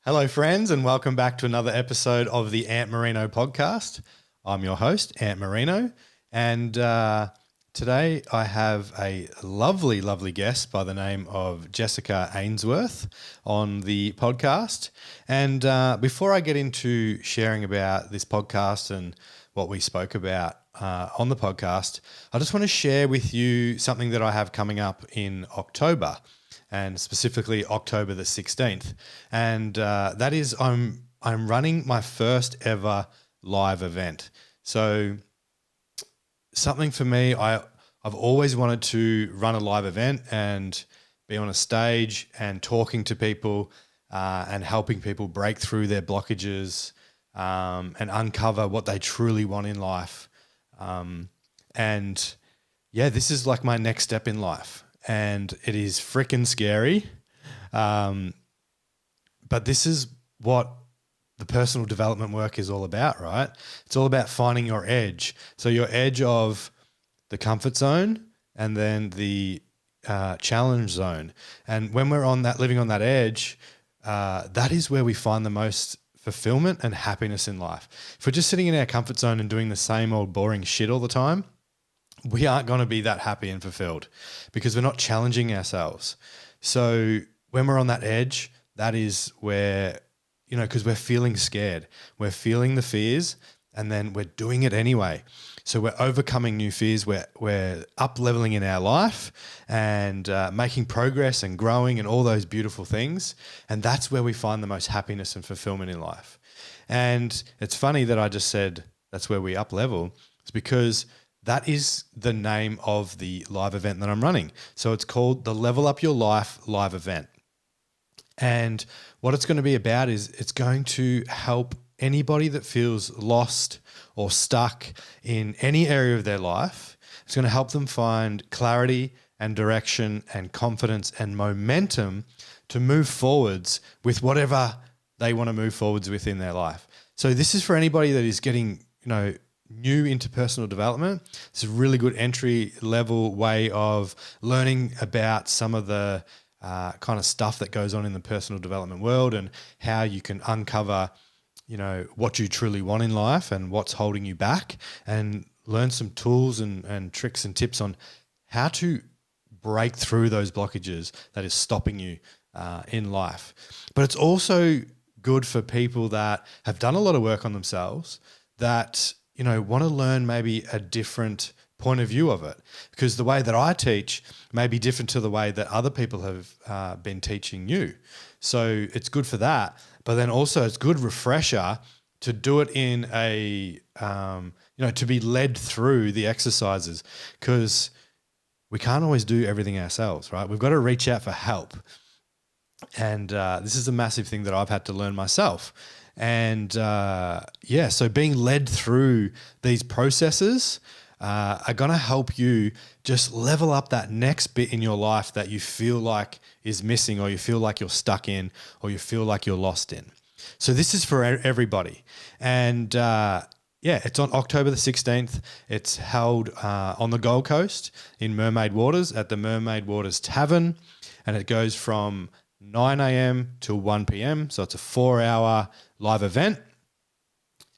Hello, friends, and welcome back to another episode of the Ant Marino podcast. I'm your host, Ant Marino, and today I have a lovely, lovely guest by the name of Jess Ainsworth on the podcast. And before I get into sharing about this podcast and what we spoke about on the podcast, I just want to share with you something that I have coming up in October, and specifically October the 16th. And that is I'm running my first ever live event. So something for me, I've always wanted to run a live event and be on a stage and talking to people and helping people break through their blockages and uncover what they truly want in life. And yeah, this is like my next step in life. And it is freaking scary. But this is what the personal development work is all about, right? It's all about finding your edge. So your edge of the comfort zone and then the challenge zone. And when we're on that, living on that edge, that is where we find the most fulfillment and happiness in life. If we're just sitting in our comfort zone and doing the same old boring shit all the time, we aren't going to be that happy and fulfilled because we're not challenging ourselves. So when we're on that edge, that is where, because we're feeling scared, we're feeling the fears, and then we're doing it anyway. So we're overcoming new fears, we're up-leveling in our life and making progress and growing and all those beautiful things. And that's where we find the most happiness and fulfillment in life. And it's funny that I just said that's where we up-level. It's because that is the name of the live event that I'm running. So it's called the Level Up Your Life live event. And what it's going to be about is it's going to help anybody that feels lost or stuck in any area of their life. It's going to help them find clarity and direction and confidence and momentum to move forwards with whatever they want to move forwards with in their life. So this is for anybody that is getting, new into personal development. It's a really good entry level way of learning about some of the kind of stuff that goes on in the personal development world and how you can uncover, what you truly want in life and what's holding you back, and learn some tools and tricks and tips on how to break through those blockages that is stopping you in life. But it's also good for people that have done a lot of work on themselves that want to learn maybe a different point of view of it, because the way that I teach may be different to the way that other people have been teaching you. So it's good for that. But then also it's good refresher to do it in a, to be led through the exercises, because we can't always do everything ourselves, right? We've got to reach out for help. And this is a massive thing that I've had to learn myself. And so being led through these processes are going to help you just level up that next bit in your life that you feel like is missing, or you feel like you're stuck in, or you feel like you're lost in. So this is for everybody. And it's on October the 16th. It's held on the Gold Coast in Mermaid Waters at the Mermaid Waters Tavern. And it goes from 9 a.m. to 1 p.m. So it's a 4-hour live event.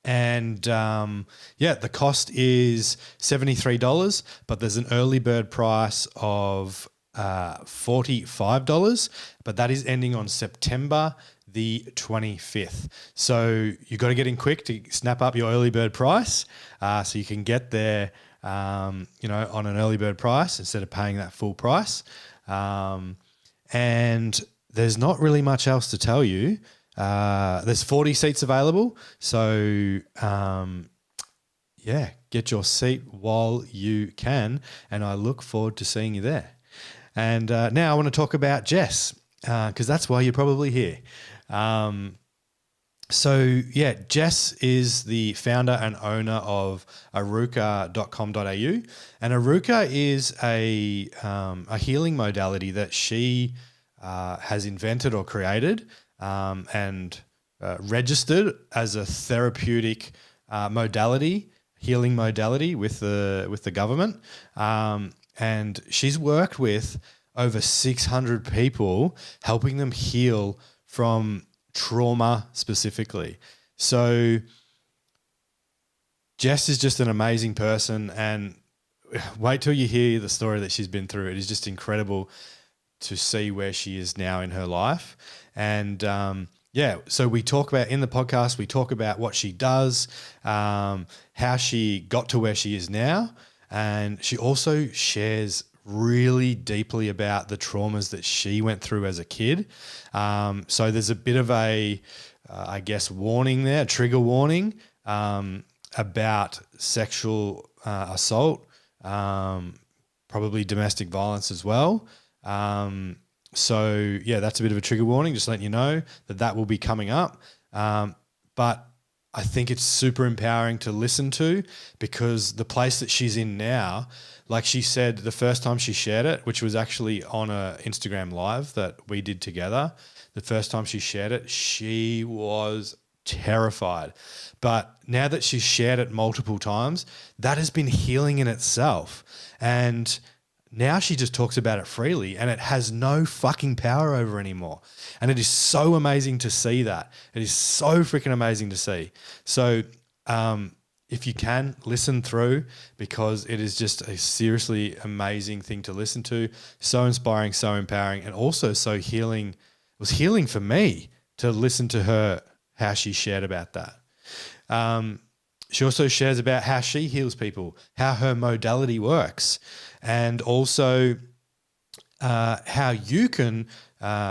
And the cost is $73, but there's an early bird price of $45, but that is ending on September the 25th. So you got to get in quick to snap up your early bird price so you can get there, on an early bird price instead of paying that full price. And there's not really much else to tell you. There's 40 seats available. So, get your seat while you can. And I look forward to seeing you there. And now I want to talk about Jess, because that's why you're probably here. Jess is the founder and owner of aruka.com.au. And Aruka is a healing modality that she has invented or created and registered as a therapeutic modality, healing modality with the government. And she's worked with over 600 people, helping them heal from trauma specifically. So Jess is just an amazing person, and wait till you hear the story that she's been through. It is just incredible to see where she is now in her life. And so we talk about in the podcast, we talk about what she does, how she got to where she is now. And she also shares really deeply about the traumas that she went through as a kid. So there's a bit of a, warning there, a trigger warning about sexual assault, probably domestic violence as well. That's a bit of a trigger warning, just letting you know that will be coming up. But I think it's super empowering to listen to, because the place that she's in now, like she said, the first time she shared it, which was actually on a Instagram live that we did together, the first time she shared it, she was terrified. But now that she's shared it multiple times, that has been healing in itself. And now she just talks about it freely, and it has no fucking power over her anymore. And it is so amazing to see that. It is so freaking amazing to see. So if you can, listen through, because it is just a seriously amazing thing to listen to. So inspiring, so empowering, and also so healing. It was healing for me to listen to her, how she shared about that. She also shares about how she heals people, how her modality works, and also how you can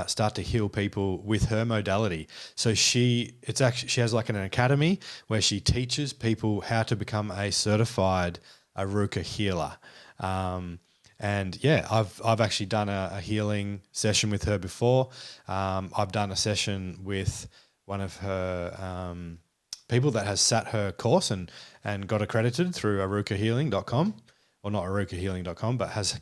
start to heal people with her modality. So she has like an academy where she teaches people how to become a certified Aruka healer. I've actually done a healing session with her before. I've done a session with one of her people that has sat her course and got accredited through arukahealing.com, or not arukahealing.com, but has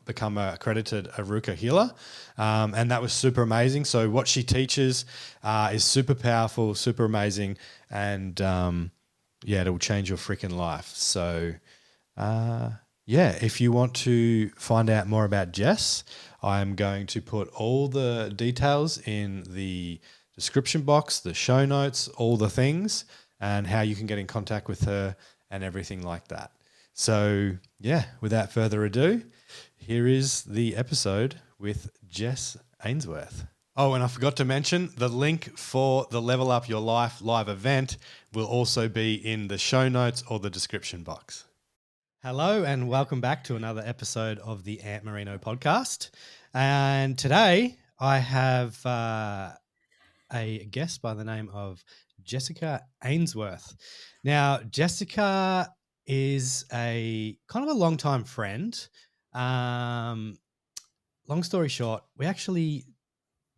become a accredited Aruka healer. And that was super amazing. So what she teaches is super powerful, super amazing, and it'll change your freaking life. So if you want to find out more about Jess, I'm going to put all the details in the description box, the show notes, all the things, and how you can get in contact with her and everything like that. So, without further ado, here is the episode with Jess Ainsworth. Oh, and I forgot to mention, the link for the Level Up Your Life live event will also be in the show notes or the description box. Hello, and welcome back to another episode of the Ant Marino podcast. And today I have a guest by the name of Jessica Ainsworth. Now, Jessica is a kind of a long-time friend. Long story short, we actually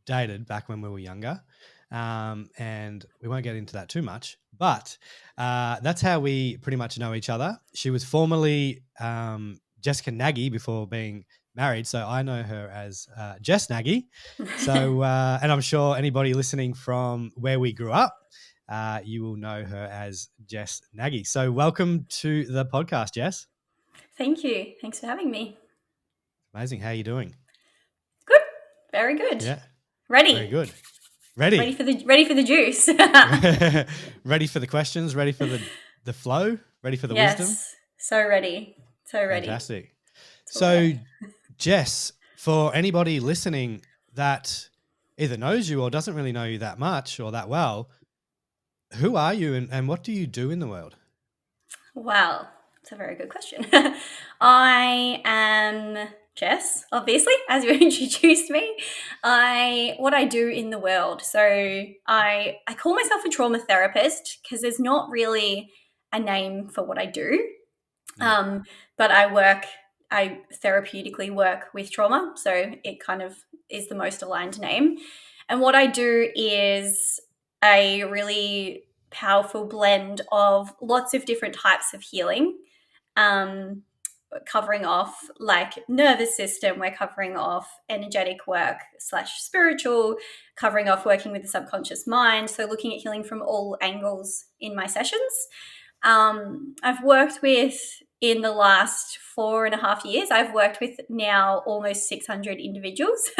dated back when we were younger, and we won't get into that too much, but that's how we pretty much know each other. She was formerly Jessica Nagy before being married, so I know her as Jess Nagy. So, and I'm sure anybody listening from where we grew up, you will know her as Jess Nagy. So welcome to the podcast, Jess. Thank you. Thanks for having me. Amazing. How are you doing? Good. Very good. Yeah. Ready. Very good. Ready for the juice. Ready for the questions, ready for the flow, ready for the wisdom? So ready. So ready. Fantastic. So Jess, for anybody listening that either knows you or doesn't really know you that much or that well, who are you and what do you do in the world? Wow. That's a very good question. I am Jess, obviously, as you introduced me. What I do in the world. So I call myself a trauma therapist because there's not really a name for what I do. But I therapeutically work with trauma. So it kind of is the most aligned name. And what I do is a really powerful blend of lots of different types of healing. Covering off like nervous system, we're covering off energetic work / spiritual, covering off working with the subconscious mind. So looking at healing from all angles in my sessions. I've worked with, in the last 4.5 years, I've worked with now almost 600 individuals.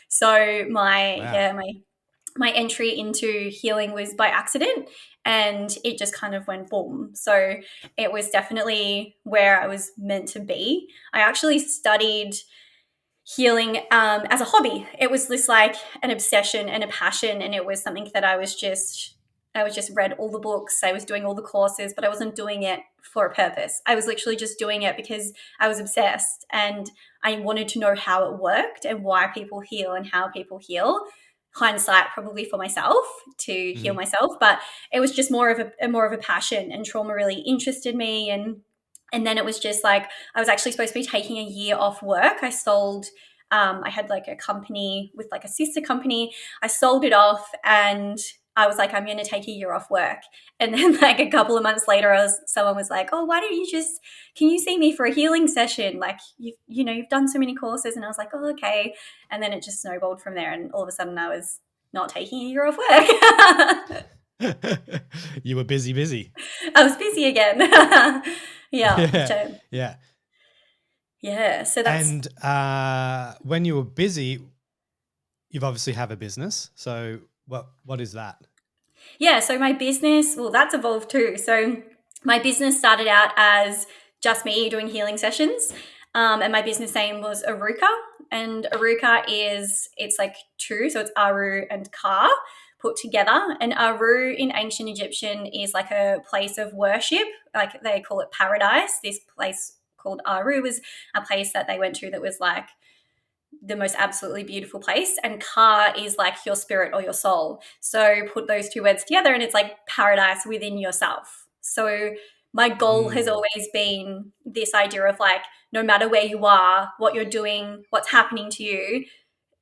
So my my entry into healing was by accident, and it just kind of went boom. So it was definitely where I was meant to be. I actually studied healing as a hobby. It was just like an obsession and a passion, and it was something that I was just read all the books, I was doing all the courses, but I wasn't doing it for a purpose. I was literally just doing it because I was obsessed and I wanted to know how it worked and why people heal and how people heal. Hindsight, probably for myself to heal myself, but it was just more of a passion, and trauma really interested me. And then it was just like I was actually supposed to be taking a year off work. I had like a company with like a sister company. I sold it off and I was like, I'm going to take a year off work. And then like a couple of months later, someone was like, oh, why don't you can you see me for a healing session? Like, you've done so many courses. And I was like, oh, okay. And then it just snowballed from there. And all of a sudden I was not taking a year off work. You were busy. I was busy again. Yeah. Yeah. So that's. And when you were busy, you've obviously have a business. So what is that? Yeah. So my business, well, that's evolved too. So my business started out as just me doing healing sessions. And my business name was Aruka. And Aruka it's like two. So it's Aru and Ka put together. And Aru in ancient Egyptian is like a place of worship. Like they call it paradise. This place called Aru was a place that they went to that was like the most absolutely beautiful place. And Ka is like your spirit or your soul. So put those two words together and it's like paradise within yourself. So my goal has always been this idea of like, no matter where you are, what you're doing, what's happening to you,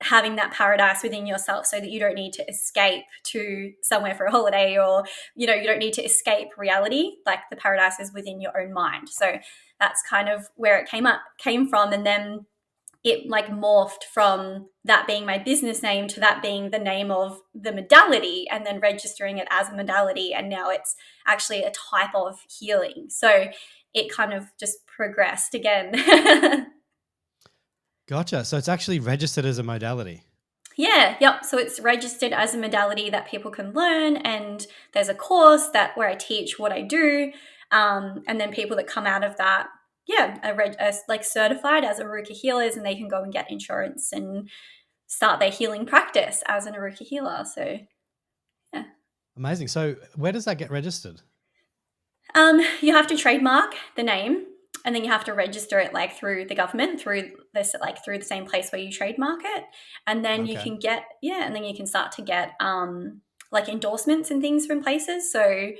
having that paradise within yourself so that you don't need to escape to somewhere for a holiday, or you don't need to escape reality. Like the paradise is within your own mind. So that's kind of where it came from. And then it like morphed from that being my business name to that being the name of the modality, and then registering it as a modality. And now it's actually a type of healing. So it kind of just progressed again. Gotcha. So it's actually registered as a modality. Yeah, yep. So it's registered as a modality that people can learn, and there's a course where I teach what I do, and then people that come out of that, are like certified as Aruka healers, and they can go and get insurance and start their healing practice as an Aruka healer. So, yeah. Amazing. So where does that get registered? You have to trademark the name, and then you have to register it like through the government, through the same place where you trademark it. And then you can get, and then you can start to get like endorsements and things from places. So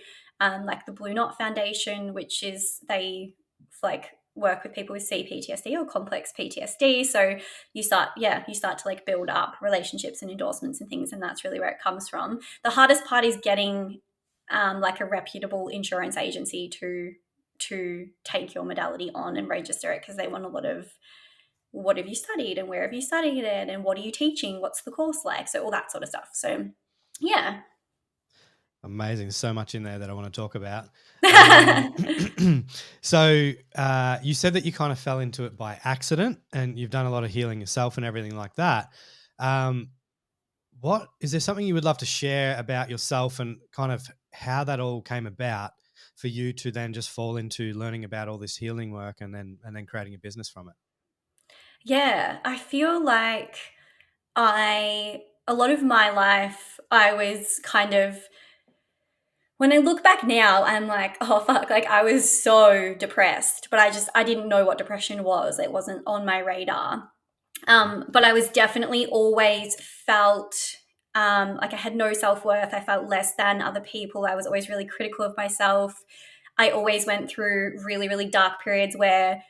like the Blue Knot Foundation, which is they like work with people with CPTSD or complex PTSD. So you start to like build up relationships and endorsements and things, and that's really where it comes from. The hardest part is getting like a reputable insurance agency to take your modality on and register it, because they want a lot of what have you studied and where have you studied it and what are you teaching, what's the course like, so all that sort of stuff. So yeah. Amazing. So much in there that I want to talk about. So you said that you kind of fell into it by accident, and you've done a lot of healing yourself and everything like that. What is there something you would love to share about yourself and kind of how that all came about for you to then just fall into learning about all this healing work and then creating a business from it? Yeah, I feel like a lot of my life, I was kind of, when I look back now, I'm like, oh fuck, like I was so depressed, but I didn't know what depression was. It wasn't on my radar. But I was definitely always felt like I had no self-worth. I felt less than other people. I was always really critical of myself. I always went through really, really dark periods where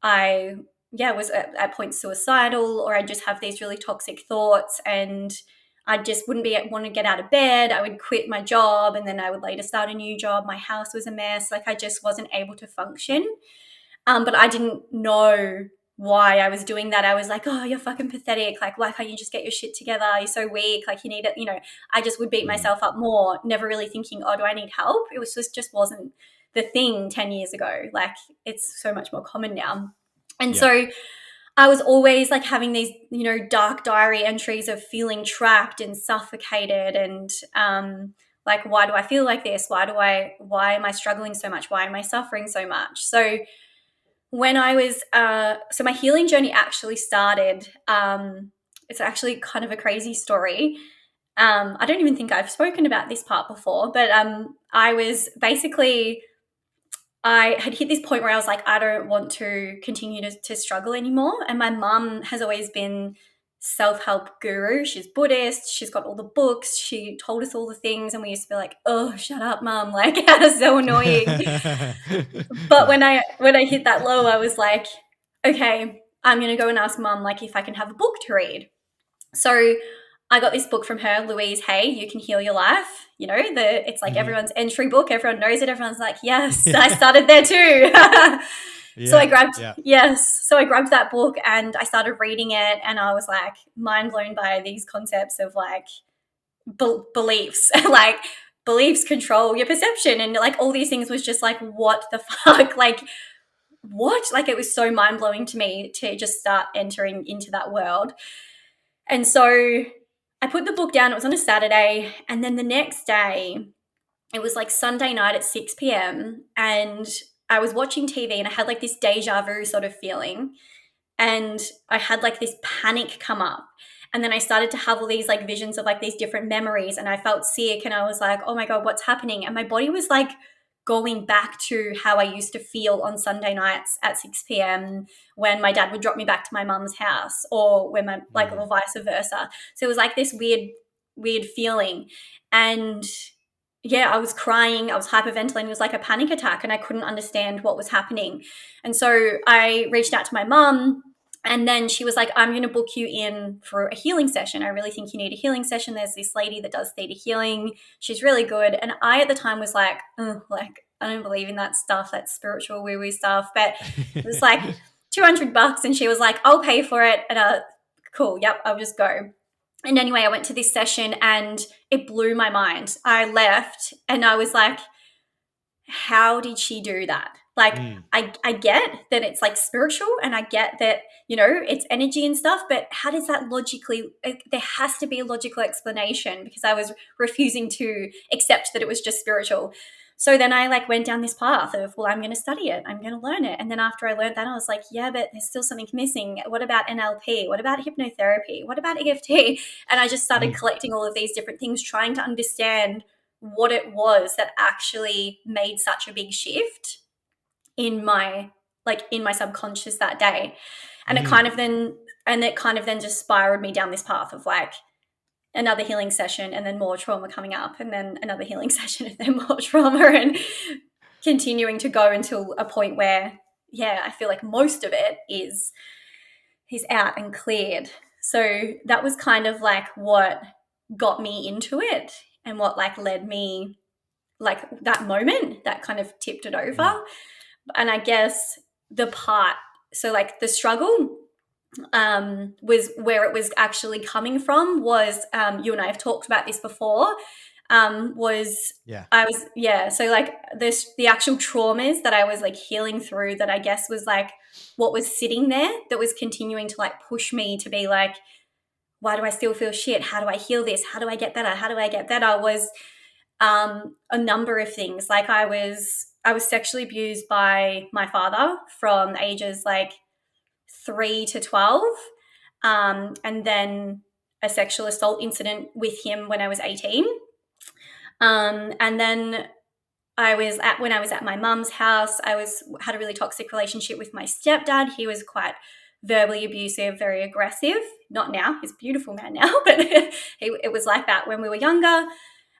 I, was at points suicidal, or I'd just have these really toxic thoughts, and I just wouldn't want to get out of bed. I would quit my job, and then I would later start a new job. My house was a mess. Like I just wasn't able to function. But I didn't know why I was doing that. I was like, oh, you're fucking pathetic. Like, why can't you just get your shit together? You're so weak. Like, you need it. I just would beat myself up more, never really thinking, oh, do I need help? It was just wasn't the thing 10 years ago. Like, it's so much more common now. And so I was always like having these, dark diary entries of feeling trapped and suffocated and like, why do I feel like this? Why am I struggling so much? Why am I suffering so much? So when I was, so my healing journey actually started, it's actually kind of a crazy story. I don't even think I've spoken about this part before, but I was basically, I had hit this point where I was like, I don't want to continue to struggle anymore. And my mum has always been self-help guru. She's Buddhist. She's got all the books. She told us all the things. And we used to be like, oh, shut up, mum. Like, that's so annoying. But Yeah. when I hit that low, I was like, okay, I'm going to go and ask mum, like, if I can have a book to read. So I got this book from her, Louise Hay, You Can Heal Your Life. It's like everyone's entry book. Everyone knows it. Everyone's like, yes, I started there too. So I grabbed, yes. So I grabbed that book and I started reading it, and I was like mind blown by these concepts of like beliefs, like beliefs control your perception, and like all these things was just like, what the fuck? Like, what? Like, it was so mind blowing to me to just start entering into that world. And so I put the book down. It was on a Saturday. And then the next day, it was like Sunday night at 6 p.m. And I was watching TV and I had like this deja vu sort of feeling. And I had like this panic come up. And then I started to have all these like visions of like these different memories. And I felt sick and I was like, oh my God, what's happening? And my body was like going back to how I used to feel on Sunday nights at 6 p.m. when my dad would drop me back to my mum's house, or when my, like, or vice versa. So it was like this weird feeling. And yeah, I was crying, I was hyperventilating. It was like a panic attack and I couldn't understand what was happening. And so I reached out to my mum, and then she was like, I'm going to book you in for a healing session. I really think you need a healing session. There's this lady that does theta healing. She's really good. And I, at the time, was like, like, I don't believe in that stuff, that spiritual woo-woo stuff. But it was like $200. And she was like, I'll pay for it. And cool. Yep. I'll just go. And anyway, I went to this session and it blew my mind. I left and I was like, how did she do that? Like, I get that it's like spiritual, and I get that, it's energy and stuff, but how does that logically, there has to be a logical explanation, because I was refusing to accept that it was just spiritual. So then I like went down this path of, well, I'm going to study it. I'm going to learn it. And then after I learned that, I was like, yeah, but there's still something missing. What about NLP? What about hypnotherapy? What about EFT? And I just started collecting all of these different things, trying to understand what it was that actually made such a big shift in my subconscious that day. And it kind of then just spiraled me down this path of like another healing session, and then more trauma coming up, and then another healing session, and then more trauma, and continuing to go until a point where, yeah, I feel like most of it is out and cleared. So that was kind of like what got me into it, and what like led me, like that moment that kind of tipped it over. And I guess so like the struggle was where it was actually coming from was, you and I have talked about this before, so like the actual traumas that I was like healing through, that I guess was like what was sitting there that was continuing to like push me to be like, why do I still feel shit? How do I heal this? How do I get better? How do I get better? Was a number of things. Like I was sexually abused by my father from ages like 3 to 12, and then a sexual assault incident with him when I was 18. And then when I was at my mum's house, had a really toxic relationship with my stepdad. He was quite verbally abusive, very aggressive. Not now, he's a beautiful man now, but it was like that when we were younger.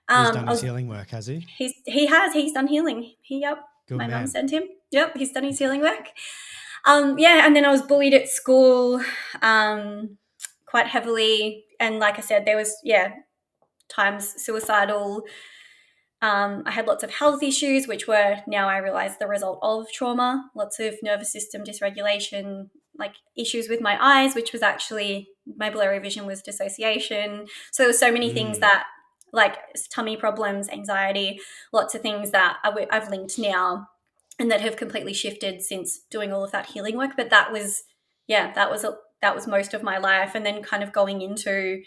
He's done his healing work, has he? He's done healing. Good my man. mum sent him. Yep, he's done his healing work. And then I was bullied at school, quite heavily. And like I said, there was, times suicidal. I had lots of health issues, which were, now I realize, the result of trauma. Lots of nervous system dysregulation, like issues with my eyes, which was actually, my blurry vision was dissociation. So there were so many things that, like tummy problems, anxiety, lots of things that I've linked now, and that have completely shifted since doing all of that healing work. But that was yeah, that was most of my life. And then kind of going into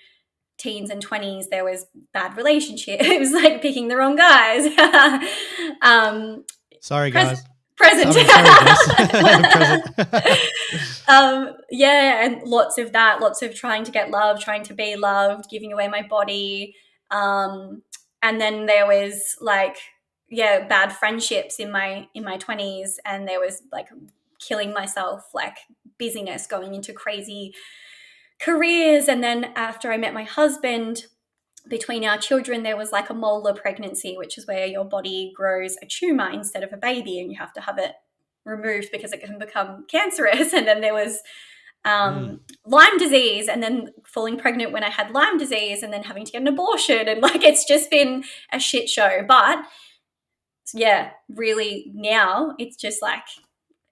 teens and 20s, there was bad relationships. It was like picking the wrong guys. um, Sorry, present, guys. present. Sorry, Jess. Present. Yeah, and lots of that, lots of trying to get love, trying to be loved, giving away my body. And then there was like, yeah, bad friendships in my 20s, and there was like killing myself, like busyness, going into crazy careers. And then after I met my husband, between our children, there was like a molar pregnancy, which is where your body grows a tumor instead of a baby, and you have to have it removed because it can become cancerous. And then there was Mm. Lyme disease, and then falling pregnant when I had Lyme disease, and then having to get an abortion. And like, it's just been a shit show. But yeah, really now it's just like,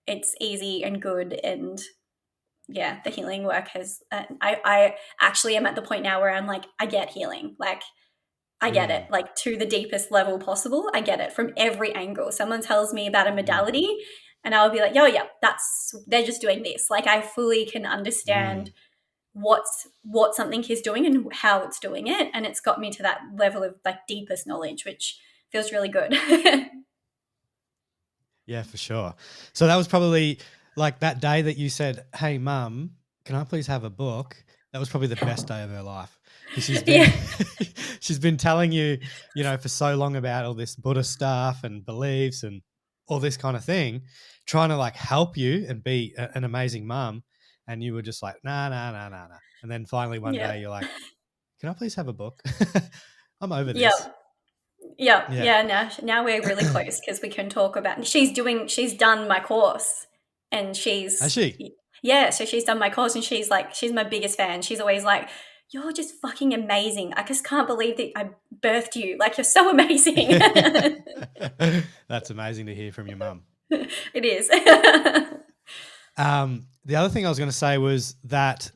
it's easy and good. And yeah, the healing work has, I actually am at the point now where I'm like, I get healing. Like, I get it, Mm. like to the deepest level possible. I get it from every angle. Someone tells me about a Mm. modality, and I'll be like, "Yo, yeah, they're just doing this." Like, I fully can Mm. understand what something is doing and how it's doing it, and it's got me to that level of like deepest knowledge, which feels really good. Yeah, for sure. So that was probably like that day that you said, "Hey, mum, can I please have a book?" That was probably the best day of her life because she's been Yeah, she's been telling you, for so long about all this Buddhist stuff and beliefs and all this kind of thing, trying to like help you and be an amazing mum, and you were just like, "Nah, nah, nah, nah, nah." And then finally one yeah, day you're like, "Can I please have a book? I'm over yeah. this." Yeah, Yeah. yeah. Now we're really close because we can talk about. She's done my course, and Has she? yeah. So she's done my course, and she's like, she's my biggest fan. She's always like, "You're just fucking amazing. I just can't believe that I birthed you. Like, you're so amazing." That's amazing to hear from your mum. It is. The other thing I was going to say was that,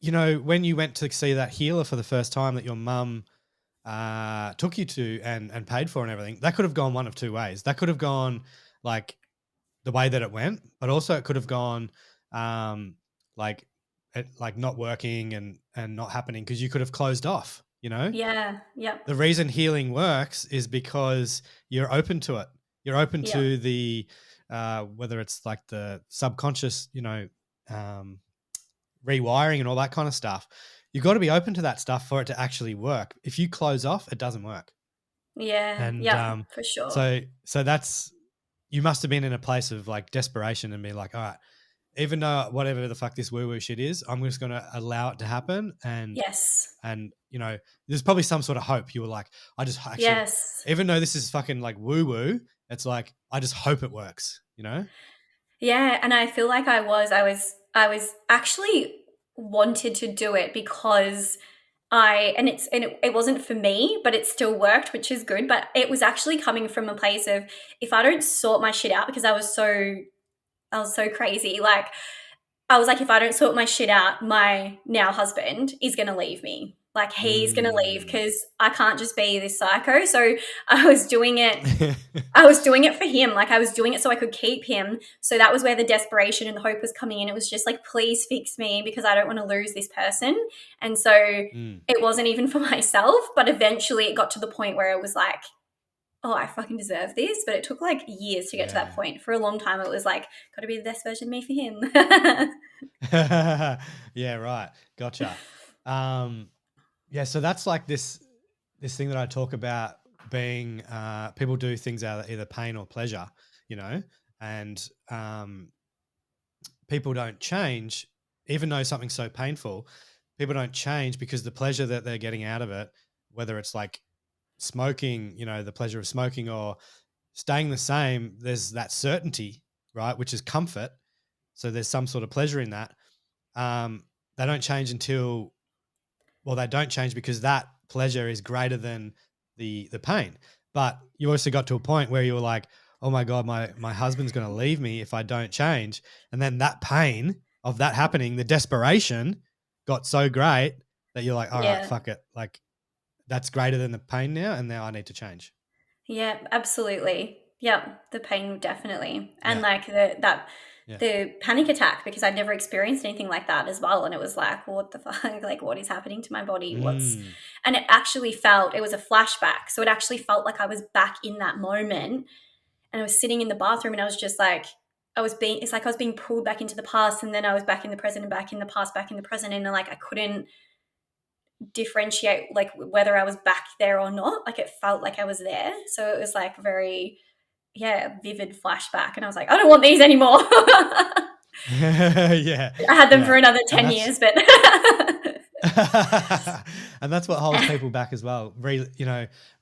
when you went to see that healer for the first time that your mum took you to and paid for and everything, that could have gone one of two ways. That could have gone like the way that it went, but also it could have gone um, like like not working and not happening because you could have closed off. Yeah. Yep. The reason healing works is because you're open to it. You're open Yep. to the whether it's like the subconscious, um, rewiring and all that kind of stuff. You've got to be open to that stuff for it to actually work. If you close off, it doesn't work. Yeah. And Yep. For sure. so that's, you must have been in a place of like desperation and be like, all right, even though whatever the fuck this woo woo shit is, I'm just going to allow it to happen. Yes. And there's probably some sort of hope. You were like, I just actually, Yes. even though this is fucking like woo woo, it's like, I just hope it works. Yeah, and I feel like I was actually wanted to do it because it wasn't for me, but it still worked, which is good. But it was actually coming from a place of, if I don't sort my shit out, because I was so crazy. Like, I was like, if I don't sort my shit out, my now husband is going to leave me. Like, he's going to leave Mm. because I can't just be this psycho. So I was doing it. I was doing it for him. Like, I was doing it so I could keep him. So that was where the desperation and the hope was coming in. It was just like, please fix me because I don't want to lose this person. And so Mm. it wasn't even for myself, but eventually it got to the point where it was like, oh, I fucking deserve this. But it took like years to get to that Yeah. point. For a long time, it was like, got to be the best version of me for him. Yeah, right. Gotcha. Yeah, so that's like this thing that I talk about being people do things out of either pain or pleasure, you know, and people don't change, even though something's so painful. People don't change because the pleasure that they're getting out of it, whether it's like smoking, the pleasure of smoking or staying the same, there's that certainty, right, which is comfort. So there's some sort of pleasure in that. They don't change until, well, they don't change because that pleasure is greater than the pain. But you also got to a point where you were like, oh my God, my husband's going to leave me if I don't change. And then that pain of that happening, the desperation got so great that you're like, all right, Yeah. fuck it. Like that's greater than the pain now. And now I need to change. Yeah, absolutely. Yeah, the pain definitely. And Yeah. like Yeah. the panic attack, because I'd never experienced anything like that as well. And it was like, what the fuck? Like, what is happening to my body? Mm. And it actually felt, it was a flashback. So it actually felt like I was back in that moment. And I was sitting in the bathroom and I was just like, it's like I was being pulled back into the past, and then I was back in the present and back in the past, back in the present. And like, I couldn't differentiate like whether I was back there or not. Like, it felt like I was there. So it was like very, vivid flashback. And I was like, I don't want these anymore. Yeah. I had them Yeah. for another And 10 years, but and that's what holds people back as well.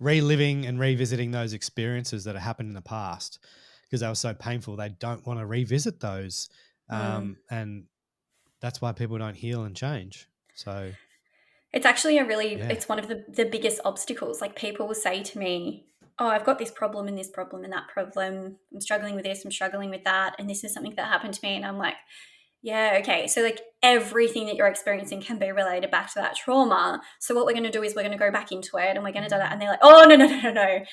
Reliving and revisiting those experiences that have happened in the past because they were so painful. They don't want to revisit those. And that's why people don't heal and change. So it's actually yeah. it's one of the biggest obstacles. Like, people will say to me, oh, I've got this problem and this problem and that problem. I'm struggling with this, I'm struggling with that. And this is something that happened to me. And I'm like, yeah, okay. So like everything that you're experiencing can be related back to that trauma. So what we're going to do is we're going to go back into it and we're going to do that. And they're like, oh, no, no, no, no, no.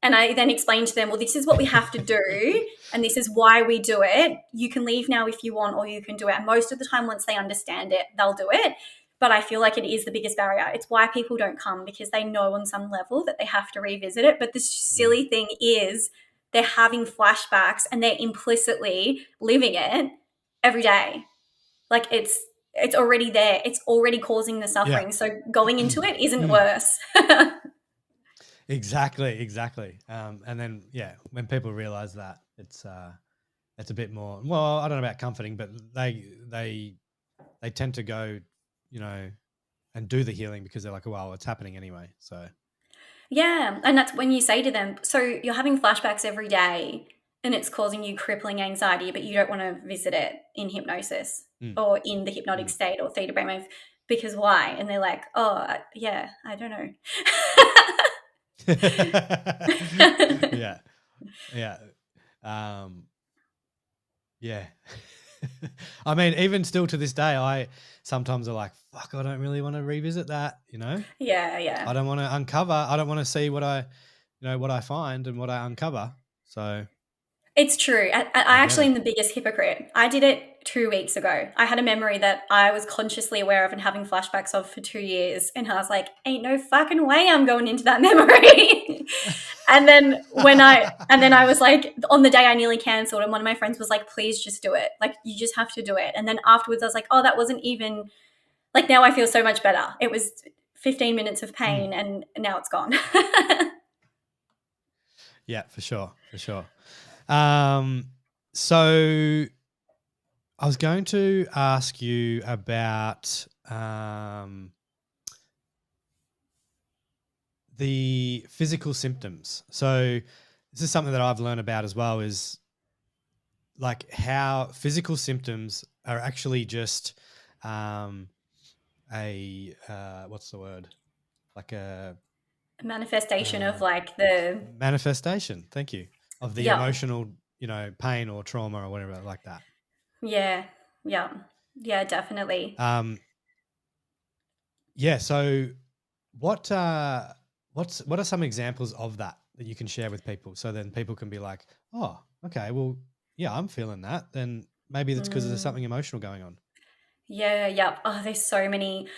And I then explain to them, well, this is what we have to do. And this is why we do it. You can leave now if you want, or you can do it. And most of the time, once they understand it, they'll do it. But I feel like it is the biggest barrier. It's why people don't come, because they know on some level that they have to revisit it. But the silly thing is they're having flashbacks and they're implicitly living it every day. Like, it's already there. It's already causing the suffering. Yeah. So going into it isn't worse. Exactly. And then, when people realize that, it's a bit more, well, I don't know about comforting, but they tend to go, and do the healing because they're like, oh, well, it's happening anyway. So Yeah. And that's when you say to them, so you're having flashbacks every day and it's causing you crippling anxiety, but you don't want to visit it in hypnosis or in the hypnotic state or theta brainwave, because why? And they're like, oh, yeah, I don't know. yeah. Yeah. I mean, even still to this day, I sometimes are like, fuck, I don't really want to revisit that, Yeah. I don't want to uncover. I don't want to see what I find and what I uncover. So it's true. I actually am the biggest hypocrite. I did it 2 weeks ago. I had a memory that I was consciously aware of and having flashbacks of for 2 years. And I was like, ain't no fucking way I'm going into that memory. and then I was like, on the day I nearly cancelled, and one of my friends was like, please just do it. Like, you just have to do it. And then afterwards I was like, oh, that wasn't even, like, now I feel so much better. It was 15 minutes of pain and now it's gone. Yeah, for sure. So I was going to ask you about the physical symptoms. So this is something that I've learned about as well, is like how physical symptoms are actually just what's the word? Like a manifestation of like the manifestation. Thank you. Of the emotional, pain or trauma or whatever like that. Yeah, definitely. Yeah. So what are some examples of that you can share with people? So then people can be like, oh, okay, well, yeah, I'm feeling that. Then maybe that's because there's something emotional going on. Yeah. Oh, there's so many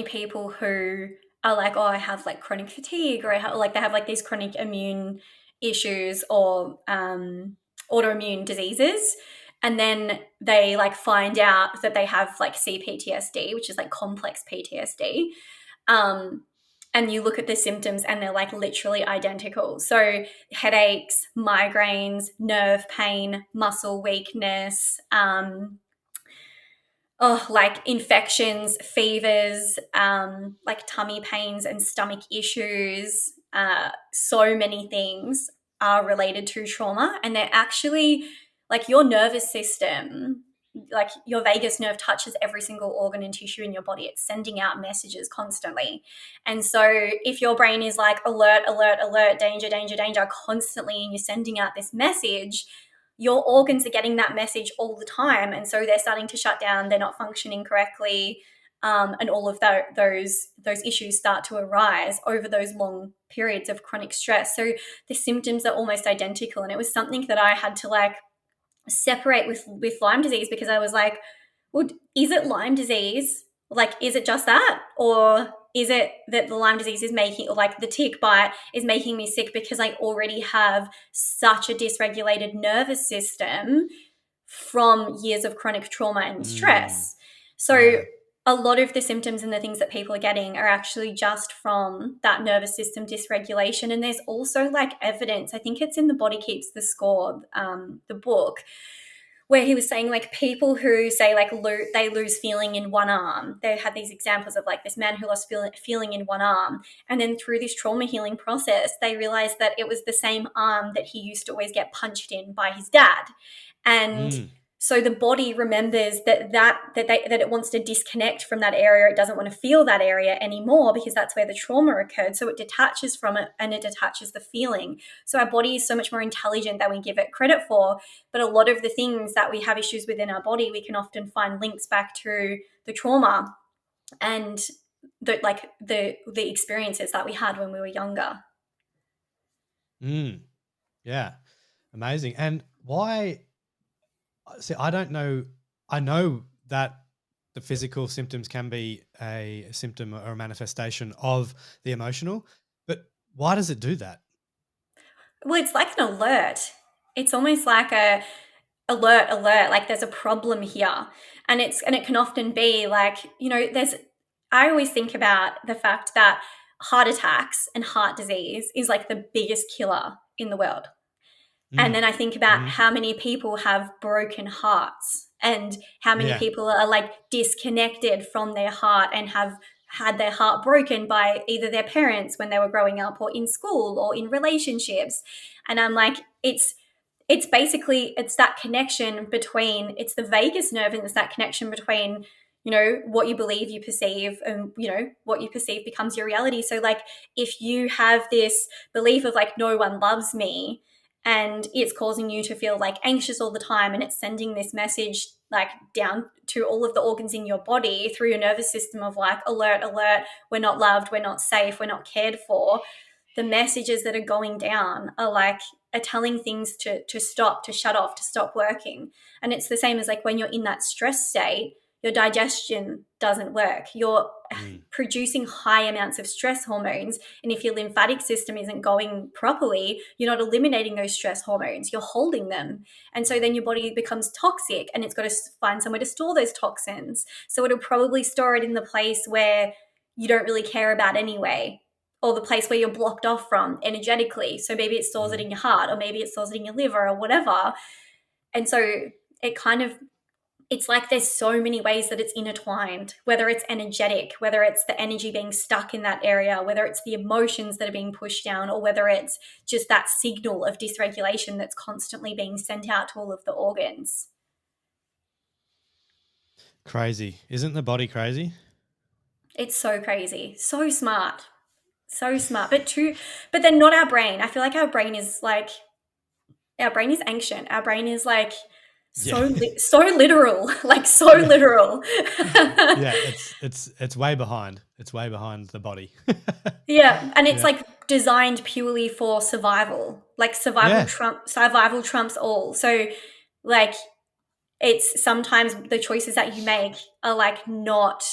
people who are like, oh, I have like chronic fatigue, or they have like these chronic immune issues or autoimmune diseases. And then they like find out that they have like CPTSD, which is like complex PTSD. And you look at the symptoms and they're like literally identical. So headaches, migraines, nerve pain, muscle weakness, like infections, fevers, like tummy pains and stomach issues. So many things are related to trauma, and they're actually like your nervous system, like your vagus nerve touches every single organ and tissue in your body. It's sending out messages constantly. And so if your brain is like alert, alert, alert, danger, danger, danger constantly, and you're sending out this message, your organs are getting that message all the time. And so they're starting to shut down. They're not functioning correctly. and all of those issues start to arise over those long periods of chronic stress. So the symptoms are almost identical, and it was something that I had to like separate with Lyme disease, because I was like, well, is it Lyme disease? Like, is it just that? Or is it that the Lyme disease is making, or like the tick bite is making me sick because I already have such a dysregulated nervous system from years of chronic trauma and stress? So Yeah. a lot of the symptoms and the things that people are getting are actually just from that nervous system dysregulation. And there's also like evidence, I think it's in The Body Keeps the Score, the book, where he was saying like people who say like they lose feeling in one arm. They had these examples of like this man who lost feeling in one arm, and then through this trauma healing process they realized that it was the same arm that he used to always get punched in by his dad. And so the body remembers that it wants to disconnect from that area. It doesn't want to feel that area anymore because that's where the trauma occurred. So it detaches from it, and it detaches the feeling. So our body is so much more intelligent than we give it credit for. But a lot of the things that we have issues within our body, we can often find links back to the trauma and the experiences that we had when we were younger. Yeah. Amazing. And why? See, I don't know. I know that the physical symptoms can be a symptom or a manifestation of the emotional, but why does it do that? Well, it's like an alert. It's almost like a alert, like there's a problem here. And it can often be like, I always think about the fact that heart attacks and heart disease is like the biggest killer in the world. And then I think about how many people have broken hearts, and how many people are like disconnected from their heart and have had their heart broken by either their parents when they were growing up, or in school, or in relationships. And I'm like, it's basically, it's that connection between, it's the vagus nerve, and it's that connection between, what you believe you perceive, and, what you perceive becomes your reality. So like, if you have this belief of like, no one loves me, and it's causing you to feel like anxious all the time, and it's sending this message like down to all of the organs in your body through your nervous system of like, alert, we're not loved, we're not safe, we're not cared for. The messages that are going down are telling things to stop, to shut off, to stop working. And it's the same as like when you're in that stress state, your digestion doesn't work. You're producing high amounts of stress hormones. And if your lymphatic system isn't going properly, you're not eliminating those stress hormones, you're holding them. And so then your body becomes toxic, and it's got to find somewhere to store those toxins. So it'll probably store it in the place where you don't really care about anyway, or the place where you're blocked off from energetically. So maybe it stores it in your heart, or maybe it stores it in your liver, or whatever. And so it's like there's so many ways that it's intertwined, whether it's energetic, whether it's the energy being stuck in that area, whether it's the emotions that are being pushed down, or whether it's just that signal of dysregulation that's constantly being sent out to all of the organs. Crazy. Isn't the body crazy? It's so crazy. So smart. So smart. But then not our brain. I feel like our brain is ancient. Our brain is like so literal, like so literal. Yeah, it's way behind. It's way behind the body. Yeah, and it's like designed purely for survival. Like survival trumps all. So like, it's sometimes the choices that you make are like not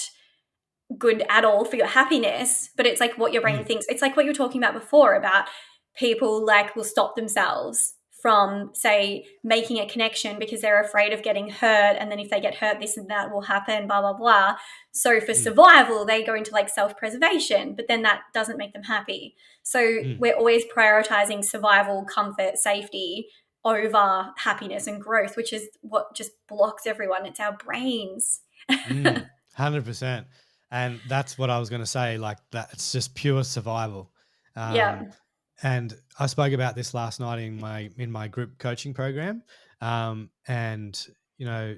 good at all for your happiness, but it's like what your brain thinks. It's like what you were talking about before, about people like will stop themselves from, say, making a connection because they're afraid of getting hurt, and then if they get hurt, this and that will happen, blah blah blah. So for survival, they go into like self-preservation, but then that doesn't make them happy. So we're always prioritizing survival, comfort, safety over happiness and growth, which is what just blocks everyone. It's our brains. 100%. And that's what I was going to say, like that it's just pure survival. And I spoke about this last night in my group coaching program. And,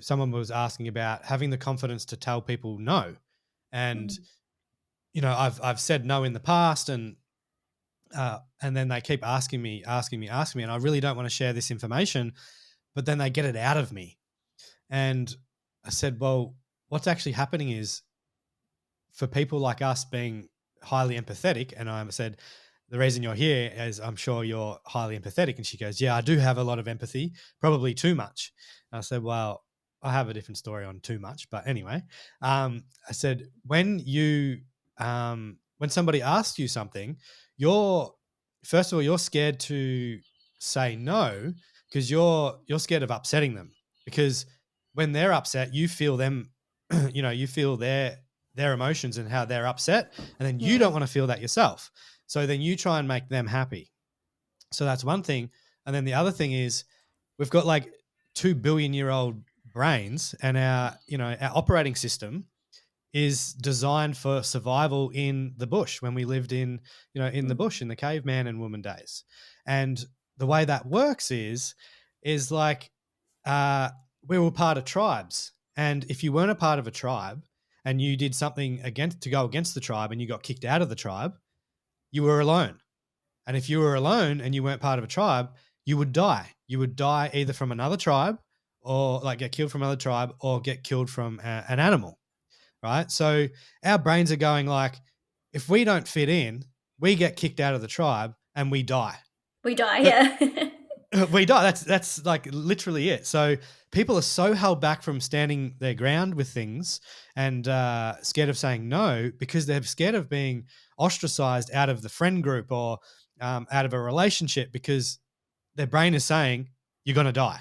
someone was asking about having the confidence to tell people no. And, I've said no in the past, and then they keep asking me, and I really don't want to share this information, but then they get it out of me. And I said, well, what's actually happening is for people like us being highly empathetic, and I said, the reason you're here is I'm sure you're highly empathetic. And she goes, yeah, I do have a lot of empathy, probably too much. And I said, well, I have a different story on too much. But anyway, I said, when somebody asks you something, first of all, you're scared to say no because you're scared of upsetting them, because when they're upset, you feel them, you feel their emotions and how they're upset. And then you don't want to feel that yourself. So then you try and make them happy. So that's one thing. And then the other thing is we've got like 2 billion-year-old brains, and our operating system is designed for survival in the bush when we lived in the bush in the caveman and woman days. And the way that works is like we were part of tribes. And if you weren't a part of a tribe and you did something to go against the tribe and you got kicked out of the tribe, you were alone. And if you were alone and you weren't part of a tribe, you would die. You would die either from another tribe, or like get killed from another tribe, or get killed from an animal, right? So our brains are going like, if we don't fit in, we get kicked out of the tribe and we die. We die, yeah. We die. That's like literally it. So people are so held back from standing their ground with things and scared of saying no because they're scared of being ostracized out of the friend group or out of a relationship, because their brain is saying you're going to die.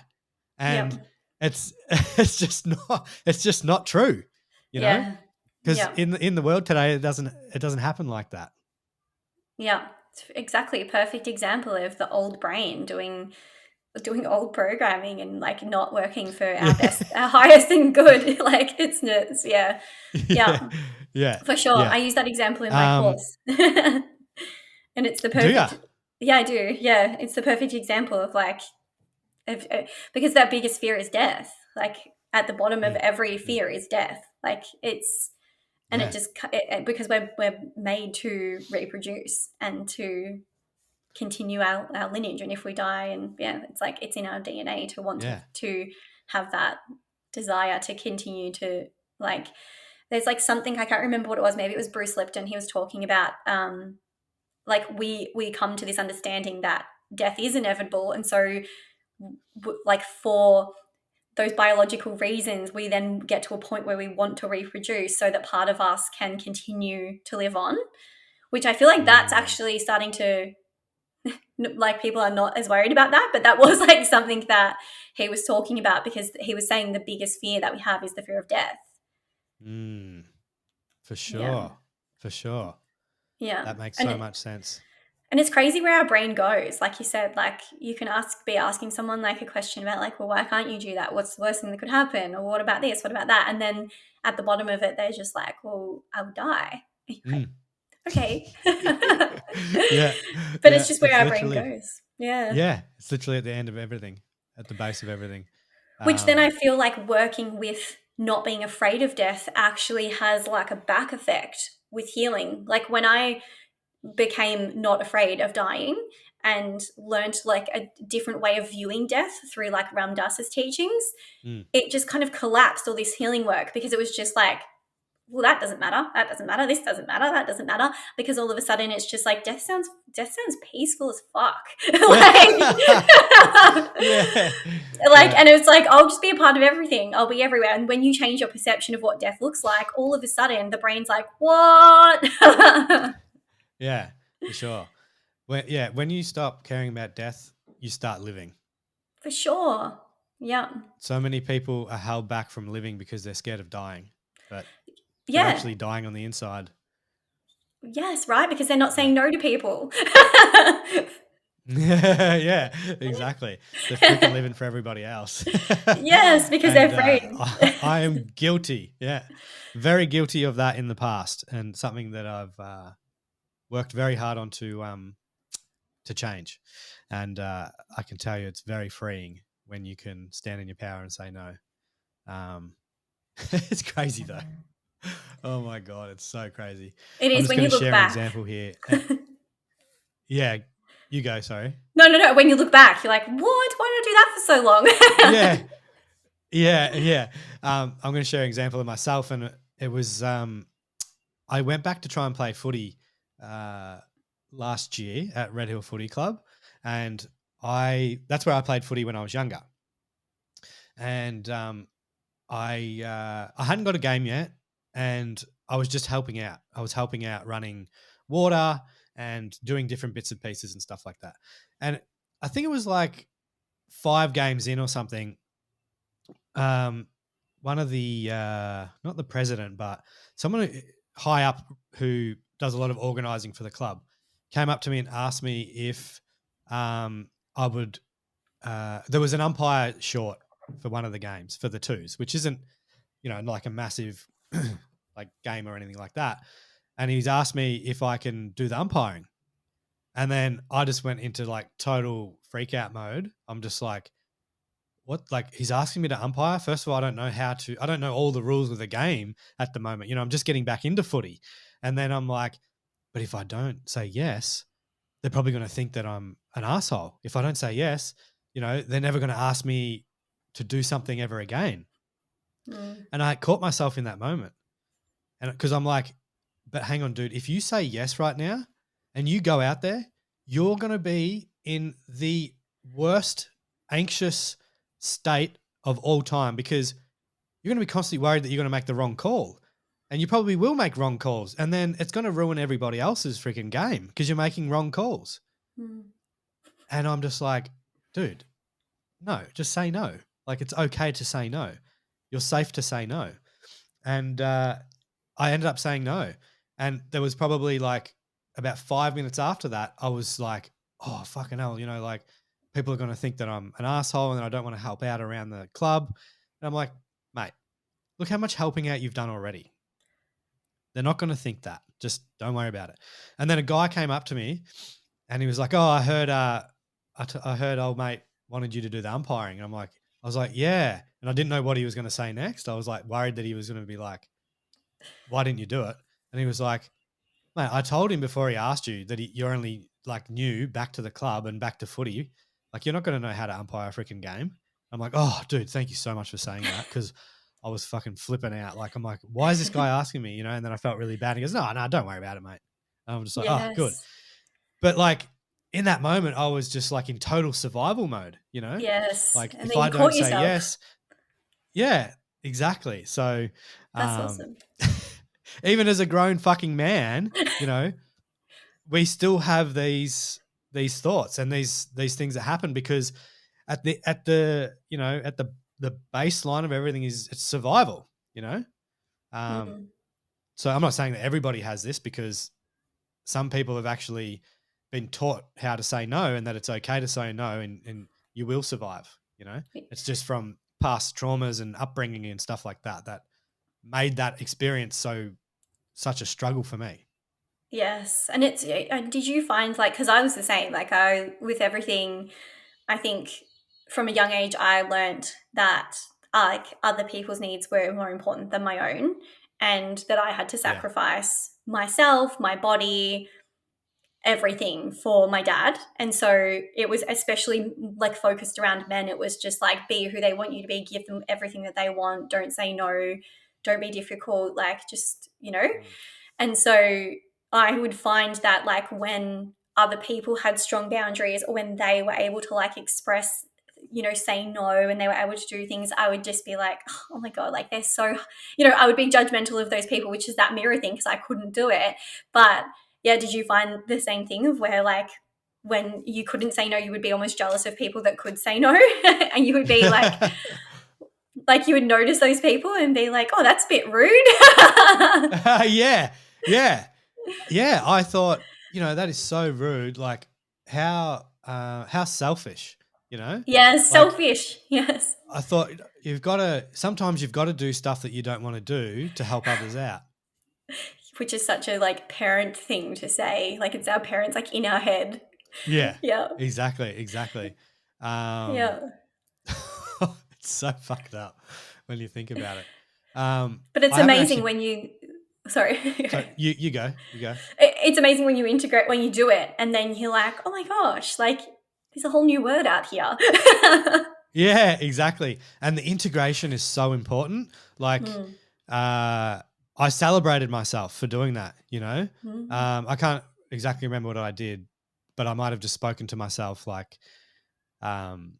And it's just not true, know, because in the world today, it doesn't happen like that. Yeah, it's exactly a perfect example of the old brain doing old programming and like not working for our best, our highest and good. Like it's nuts. Yeah, for sure. Yeah. I use that example in my course, and it's the perfect. Do ya? Yeah, I do. Yeah, it's the perfect example of like, because their biggest fear is death. Like at the bottom of every fear is death. Like it's. And it just because we're made to reproduce and to continue our lineage, and if we die, and it's like it's in our DNA to want to have that desire to continue to, like, there's like something, I can't remember what it was, maybe it was Bruce Lipton, he was talking about like we come to this understanding that death is inevitable, and so like for those biological reasons, we then get to a point where we want to reproduce so that part of us can continue to live on, which I feel like that's actually starting to, like, people are not as worried about that, but that was like something that he was talking about, because he was saying the biggest fear that we have is the fear of death. For sure. For sure. Yeah. That makes so much sense. And it's crazy where our brain goes. Like you said, like you can be asking someone like a question about like, well, why can't you do that? What's the worst thing that could happen? Or what about this? What about that? And then at the bottom of it, they're just like, well, I'll die. Like, okay. But it's just where our brain goes. Yeah. Yeah. It's literally at the end of everything, at the base of everything. Which then I feel like working with not being afraid of death actually has like a back effect with healing. Like when I became not afraid of dying and learned like a different way of viewing death through like Ram Dass's teachings, it just kind of collapsed all this healing work, because it was just like, well, that doesn't matter, this doesn't matter, that doesn't matter, because all of a sudden it's just like death sounds peaceful as fuck. And it's like, I'll just be a part of everything, I'll be everywhere. And when you change your perception of what death looks like, all of a sudden the brain's like, what? Yeah, for sure. When you stop caring about death, you start living. For sure. Yeah. So many people are held back from living because they're scared of dying, but they're actually dying on the inside. Yes, right, because they're not saying no to people. Yeah, exactly. They're freaking living for everybody else. Yes, because they're afraid. I am guilty. Yeah, very guilty of that in the past, and something that I've worked very hard on to change. And I can tell you it's very freeing when you can stand in your power and say no. It's crazy though. Oh my God, it's so crazy. It is when you look back. I'm just going to share an example here. Yeah, you go, sorry. No. When you look back, you're like, what? Why did I do that for so long? Yeah. I'm going to share an example of myself, and it was I went back to try and play footy last year at Red Hill Footy Club, and that's where I played footy when I was younger. And I hadn't got a game yet, and I was just helping out. I was helping out running water and doing different bits and pieces and stuff like that. And I think it was like 5 games in or something. One of the not the president, but someone high up who does a lot of organizing for the club came up to me and asked me if I would. There was an umpire short for one of the games for the twos, which isn't, like a massive like game or anything like that. And he's asked me if I can do the umpiring. And then I just went into like total freak out mode. I'm just like, what? Like, he's asking me to umpire. First of all, I don't know all the rules of the game at the moment. I'm just getting back into footy. And then I'm like, but if I don't say yes, they're probably going to think that I'm an asshole. If I don't say yes, they're never going to ask me to do something ever again. And I caught myself in that moment. And because I'm like, but hang on, dude, if you say yes right now and you go out there, you're going to be in the worst anxious state of all time, because you're going to be constantly worried that you're going to make the wrong call, and you probably will make wrong calls. And then it's going to ruin everybody else's freaking game because you're making wrong calls. And I'm just like, dude, no, just say no. Like, it's okay to say no. You're safe to say no. And I ended up saying no. And there was probably like about 5 minutes after that, I was like, oh, fucking hell, like people are going to think that I'm an asshole and that I don't want to help out around the club. And I'm like, mate, look how much helping out you've done already. They're not going to think that. Just don't worry about it. And then a guy came up to me and he was like, oh, I heard old mate wanted you to do the umpiring. And I was like, yeah. And I didn't know what he was going to say next. I was like worried that he was going to be like, why didn't you do it? And he was like, mate, I told him before he asked you that you're only like new back to the club and back to footy. Like, you're not going to know how to umpire a freaking game. I'm like, oh, dude, thank you so much for saying that, because I was fucking flipping out. Like, I'm like, why is this guy asking me? And then I felt really bad. He goes, no, don't worry about it, mate. And I'm just like, oh, good. But like in that moment, I was just like in total survival mode, Yes. Like, and if I don't say yes, yeah, exactly. So that's awesome. Even as a grown fucking man, we still have these thoughts and these things that happen, because at the baseline of everything is it's survival, So I'm not saying that everybody has this, because some people have actually been taught how to say no and that it's okay to say no, and you will survive, It's just from past traumas and upbringing and stuff like that made that experience such a struggle for me. Yes. And did you find, like, because I was the same, like with everything, I think from a young age, I learned that like other people's needs were more important than my own, and that I had to sacrifice myself, my body, everything for my dad. And so it was especially like focused around men. It was just like, be who they want you to be, give them everything that they want, don't say no, don't be difficult, like just, And so I would find that like when other people had strong boundaries, or when they were able to like express, say no, and they were able to do things, I would just be like, oh my God, like they're so, I would be judgmental of those people, which is that mirror thing, because I couldn't do it. But yeah, did you find the same thing of where like when you couldn't say no, you would be almost jealous of people that could say no? And you would be like, like you would notice those people and be like, oh, that's a bit rude. Yeah. I thought, that is so rude. Like how selfish, Yeah, like, selfish. Yes. I thought sometimes you've got to do stuff that you don't want to do to help others out. Which is such a like parent thing to say. Like it's our parents like in our head. Yeah. Yeah. Exactly. Yeah. It's so fucked up when you think about it. But it's amazing when you sorry. So you go. It's amazing when you integrate, when you do it, and then you're like, oh my gosh, like there's a whole new word out here. Yeah, exactly. And the integration is so important. Like I celebrated myself for doing that, you know? Mm. I can't exactly remember what I did, but I might have just spoken to myself like, um,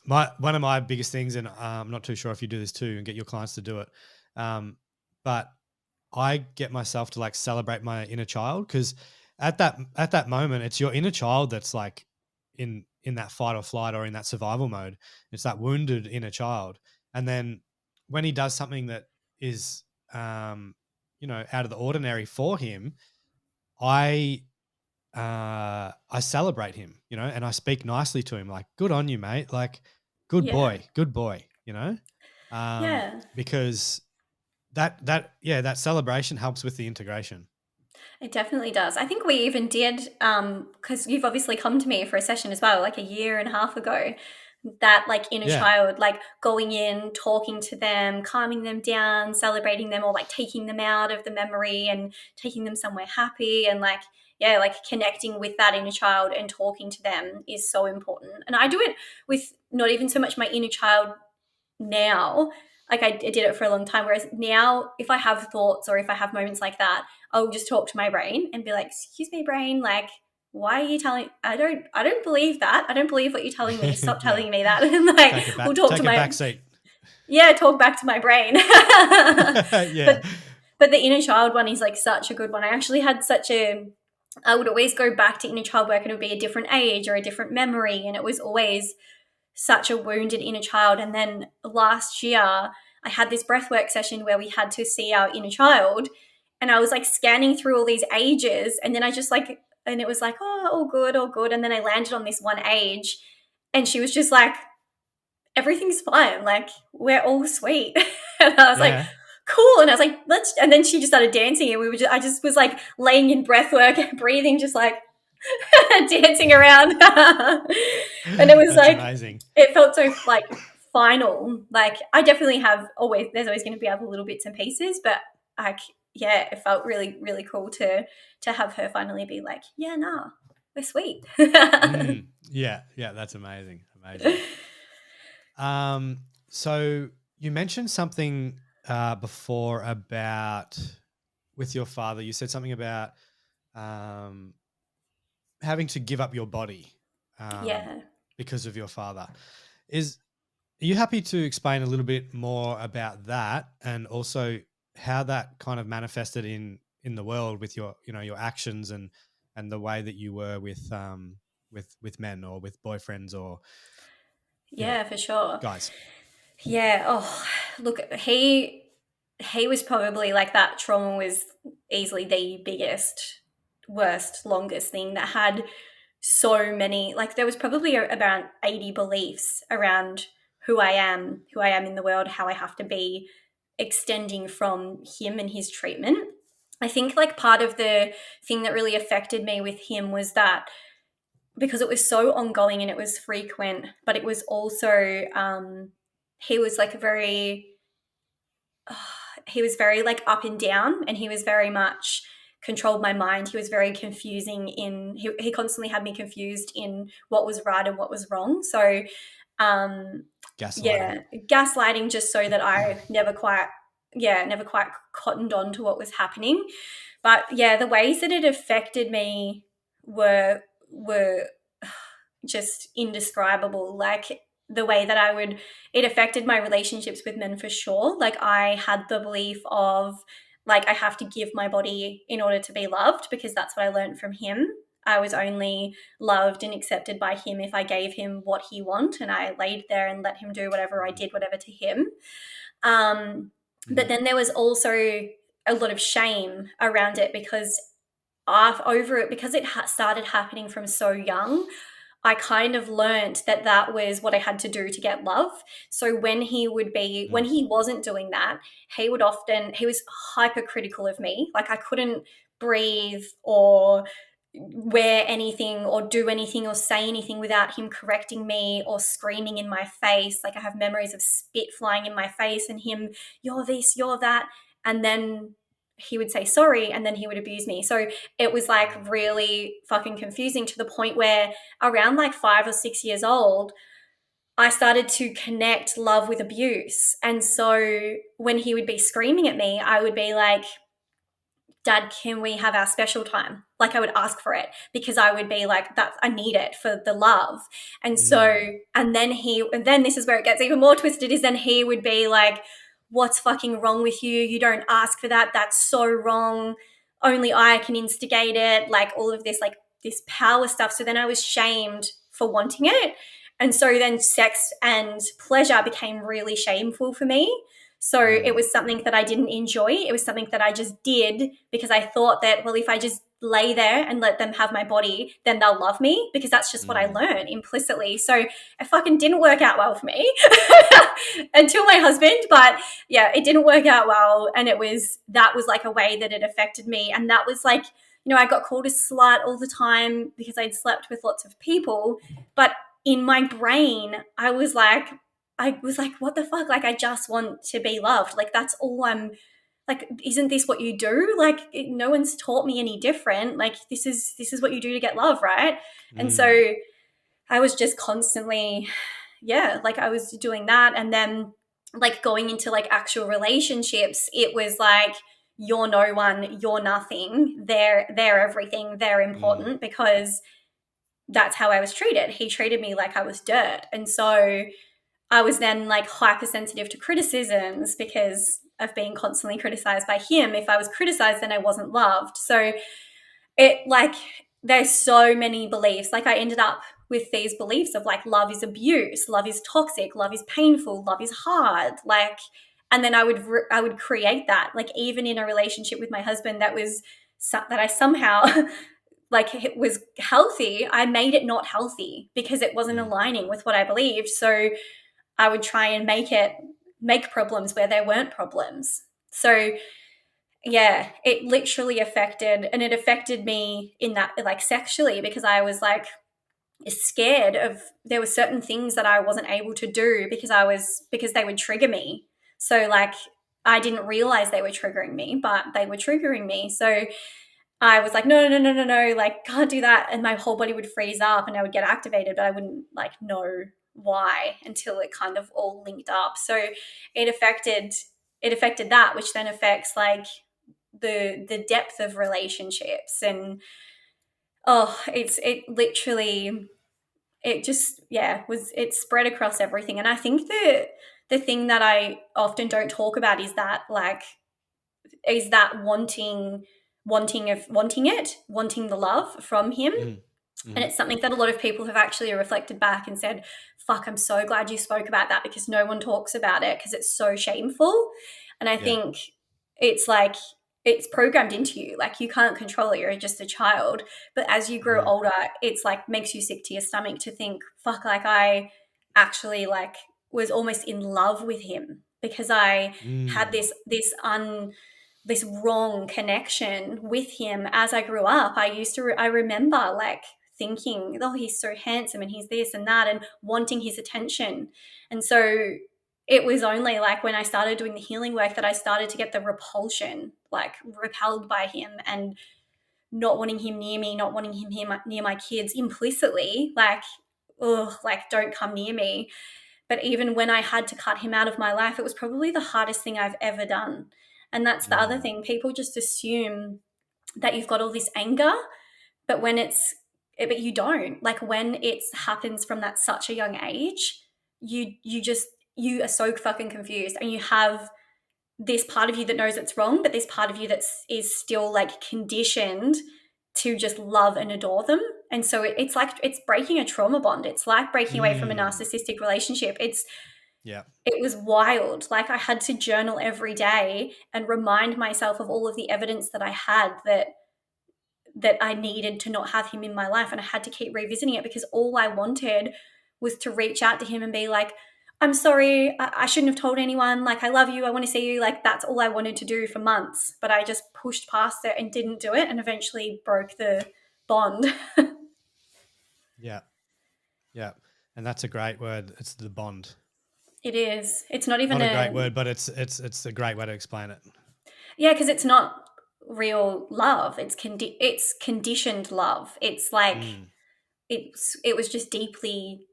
one of my biggest things, and I'm not too sure if you do this too and get your clients to do it, but I get myself to like celebrate my inner child, because at that moment, it's your inner child that's like in that fight or flight or in that survival mode. It's that wounded inner child, and then when he does something that is, out of the ordinary for him, I I celebrate him, and I speak nicely to him, like, "Good on you, mate." Like, Yeah. good boy," Yeah. because that celebration helps with the integration. It definitely does. I think we even did, because you've obviously come to me for a session as well, like a year and a half ago. That like inner Yeah. child, like going in, talking to them, calming them down, celebrating them, or like taking them out of the memory and taking them somewhere happy, and like yeah, like connecting with that inner child and talking to them is so important. And I do it with not even so much my inner child now. Like I did it for a long time, whereas now if I have thoughts or if I have moments like that, I'll just talk to my brain and be like, excuse me, brain, like, why are you telling, I don't believe that, I don't believe what you're telling me, stop Yeah. telling me that. And like we'll talk to Take a my, back seat. yeah, talk back to my brain. Yeah. but but the inner child one is like such a good one. I actually had such a, I would always go back to inner child work and it would be a different age or a different memory, and it was always such a wounded inner child. And then last year, I had this breathwork session where we had to see our inner child, and I was like scanning through all these ages, and then I just like, and it was like, oh, all good, all good. And then I landed on this one age, and she was just like, everything's fine, like we're all sweet. And I was like, Yeah. cool. And I was like, let's, and then she just started dancing, and I just was like laying in breathwork, breathing, just like dancing around. And it was That's like, amazing. it felt so like final. Like I definitely have always, there's always going to be other little bits and pieces, but like, yeah, it felt really, really cool to have her finally be like, yeah, nah, we're sweet. Yeah. Yeah. That's amazing. Amazing. So you mentioned something before about with your father. You said something about um, having to give up your body um, Yeah. because of your father. Is Are you happy to explain a little bit more about that, and also how that kind of manifested in the world with your your actions and the way that you were with men or with boyfriends or Yeah, for sure. guys? Yeah. Oh, look, he was probably like, that trauma was easily the biggest, worst, longest thing that had so many, like there was probably about 80 beliefs around who I am in the world, how I have to be, extending from him and his treatment. I think like part of the thing that really affected me with him was that because it was so ongoing and it was frequent, but it was also he was like very he was very like up and down, and he was very much controlled my mind. He was very confusing in he constantly had me confused in what was right and what was wrong. So um Gaslighting. yeah, gaslighting, just so that I never quite cottoned on to what was happening. But yeah, the ways that it affected me were just indescribable. Like the way that it affected my relationships with men for sure. Like I had the belief of like I have to give my body in order to be loved, because that's what I learned from him. I was only loved and accepted by him if I gave him what he wanted, and I laid there and let him do whatever I did, whatever to him. But Mm-hmm. then there was also a lot of shame around it, because over it, because it started happening from so young. I kind of learned that that was what I had to do to get love. So when he wasn't doing that, he was hypercritical of me. Like I couldn't breathe or wear anything or do anything or say anything without him correcting me or screaming in my face. Like I have memories of spit flying in my face and him, you're this, you're that. And then he would say sorry, and then he would abuse me. So it was like really fucking confusing, to the point where around like 5 or 6 years old, I started to connect love with abuse. And so when he would be screaming at me, I would be like, Dad, can we have our special time? Like I would ask for it because I would be like, that I need it for the love. And so, Mm. and then this is where it gets even more twisted, is then he would be like, what's fucking wrong with you? You don't ask for that. That's so wrong. Only I can instigate it. Like all of this, like this power stuff. So then I was shamed for wanting it. And so then sex and pleasure became really shameful for me. So it Mm. was something that I didn't enjoy. It was something that I just did because I thought that, well, if I just lay there and let them have my body, then they'll love me, because that's just what I Mm. learned implicitly. So it fucking didn't work out well for me until my husband. But yeah, it didn't work out well. And that was like a way that it affected me. And that was like, I got called a slut all the time because I'd slept with lots of people. But in my brain, I was like, what the fuck? Like, I just want to be loved. Like, that's all I'm like, isn't this what you do? Like, no one's taught me any different. Like, this is what you do to get love, right? And Mm. so I was just constantly, yeah, like I was doing that. And then like going into like actual relationships, it was like, you're no one, you're nothing. They're everything, they're Mm. important, because that's how I was treated. He treated me like I was dirt. And so I was then like hypersensitive to criticisms because of being constantly criticized by him. If I was criticized, then I wasn't loved. So it like, there's so many beliefs. Like I ended up with these beliefs of like, love is abuse, love is toxic, love is painful, love is hard. Like, and then I would create that, like even in a relationship with my husband that I somehow like it was healthy, I made it not healthy because it wasn't Mm. aligning with what I believed. So I would try and make problems where there weren't problems. So yeah, it literally affected me in that, like sexually, because I was like scared of, there were certain things that I wasn't able to do because they would trigger me. So like I didn't realize they were triggering me, but they were triggering me. So I was like, no, no, no, no, no, like can't do that. And my whole body would freeze up and I would get activated, but I wouldn't like know why until it kind of all linked up. So it affected it affected that, which then affects like the depth of relationships. And it literally, it just, yeah, it spread across everything. And I think the thing that I often don't talk about is that wanting the love from him. Mm. And Mm. it's something that a lot of people have actually reflected back and said, fuck, I'm so glad you spoke about that, because no one talks about it because it's so shameful. And I Yeah. think it's like, it's programmed into you. Like you can't control it. You're just a child. But as you grow Mm. older, it's like makes you sick to your stomach to think, fuck, like I actually like was almost in love with him because I had Mm. this wrong connection with him as I grew up. I remember like thinking, oh, he's so handsome and he's this and that, and wanting his attention. And so it was only like when I started doing the healing work that I started to get the repulsion, like repelled by him and not wanting him near me, not wanting him near my kids implicitly, like, oh, like don't come near me. But even when I had to cut him out of my life, it was probably the hardest thing I've ever done. And that's the other Mm. thing. People just assume that you've got all this anger, but but you don't. Like when it happens from that such a young age, you are so fucking confused, and you have this part of you that knows it's wrong, but this part of you is still like conditioned to just love and adore them. And so it's like it's breaking a trauma bond. It's like breaking away from a Mm. narcissistic relationship. Yeah. It was wild. Like I had to journal every day and remind myself of all of the evidence that I had that I needed to not have him in my life. And I had to keep revisiting it because all I wanted was to reach out to him and be like, I'm sorry, I shouldn't have told anyone. Like, I love you. I want to see you. Like, that's all I wanted to do for months. But I just pushed past it and didn't do it and eventually broke the bond. Yeah. Yeah. And that's a great word. It's the bond. It is. It's not even Not a great word, but it's a great way to explain it. yeah, because it's not real love. It's conditioned love. It's like Mm. it was just deeply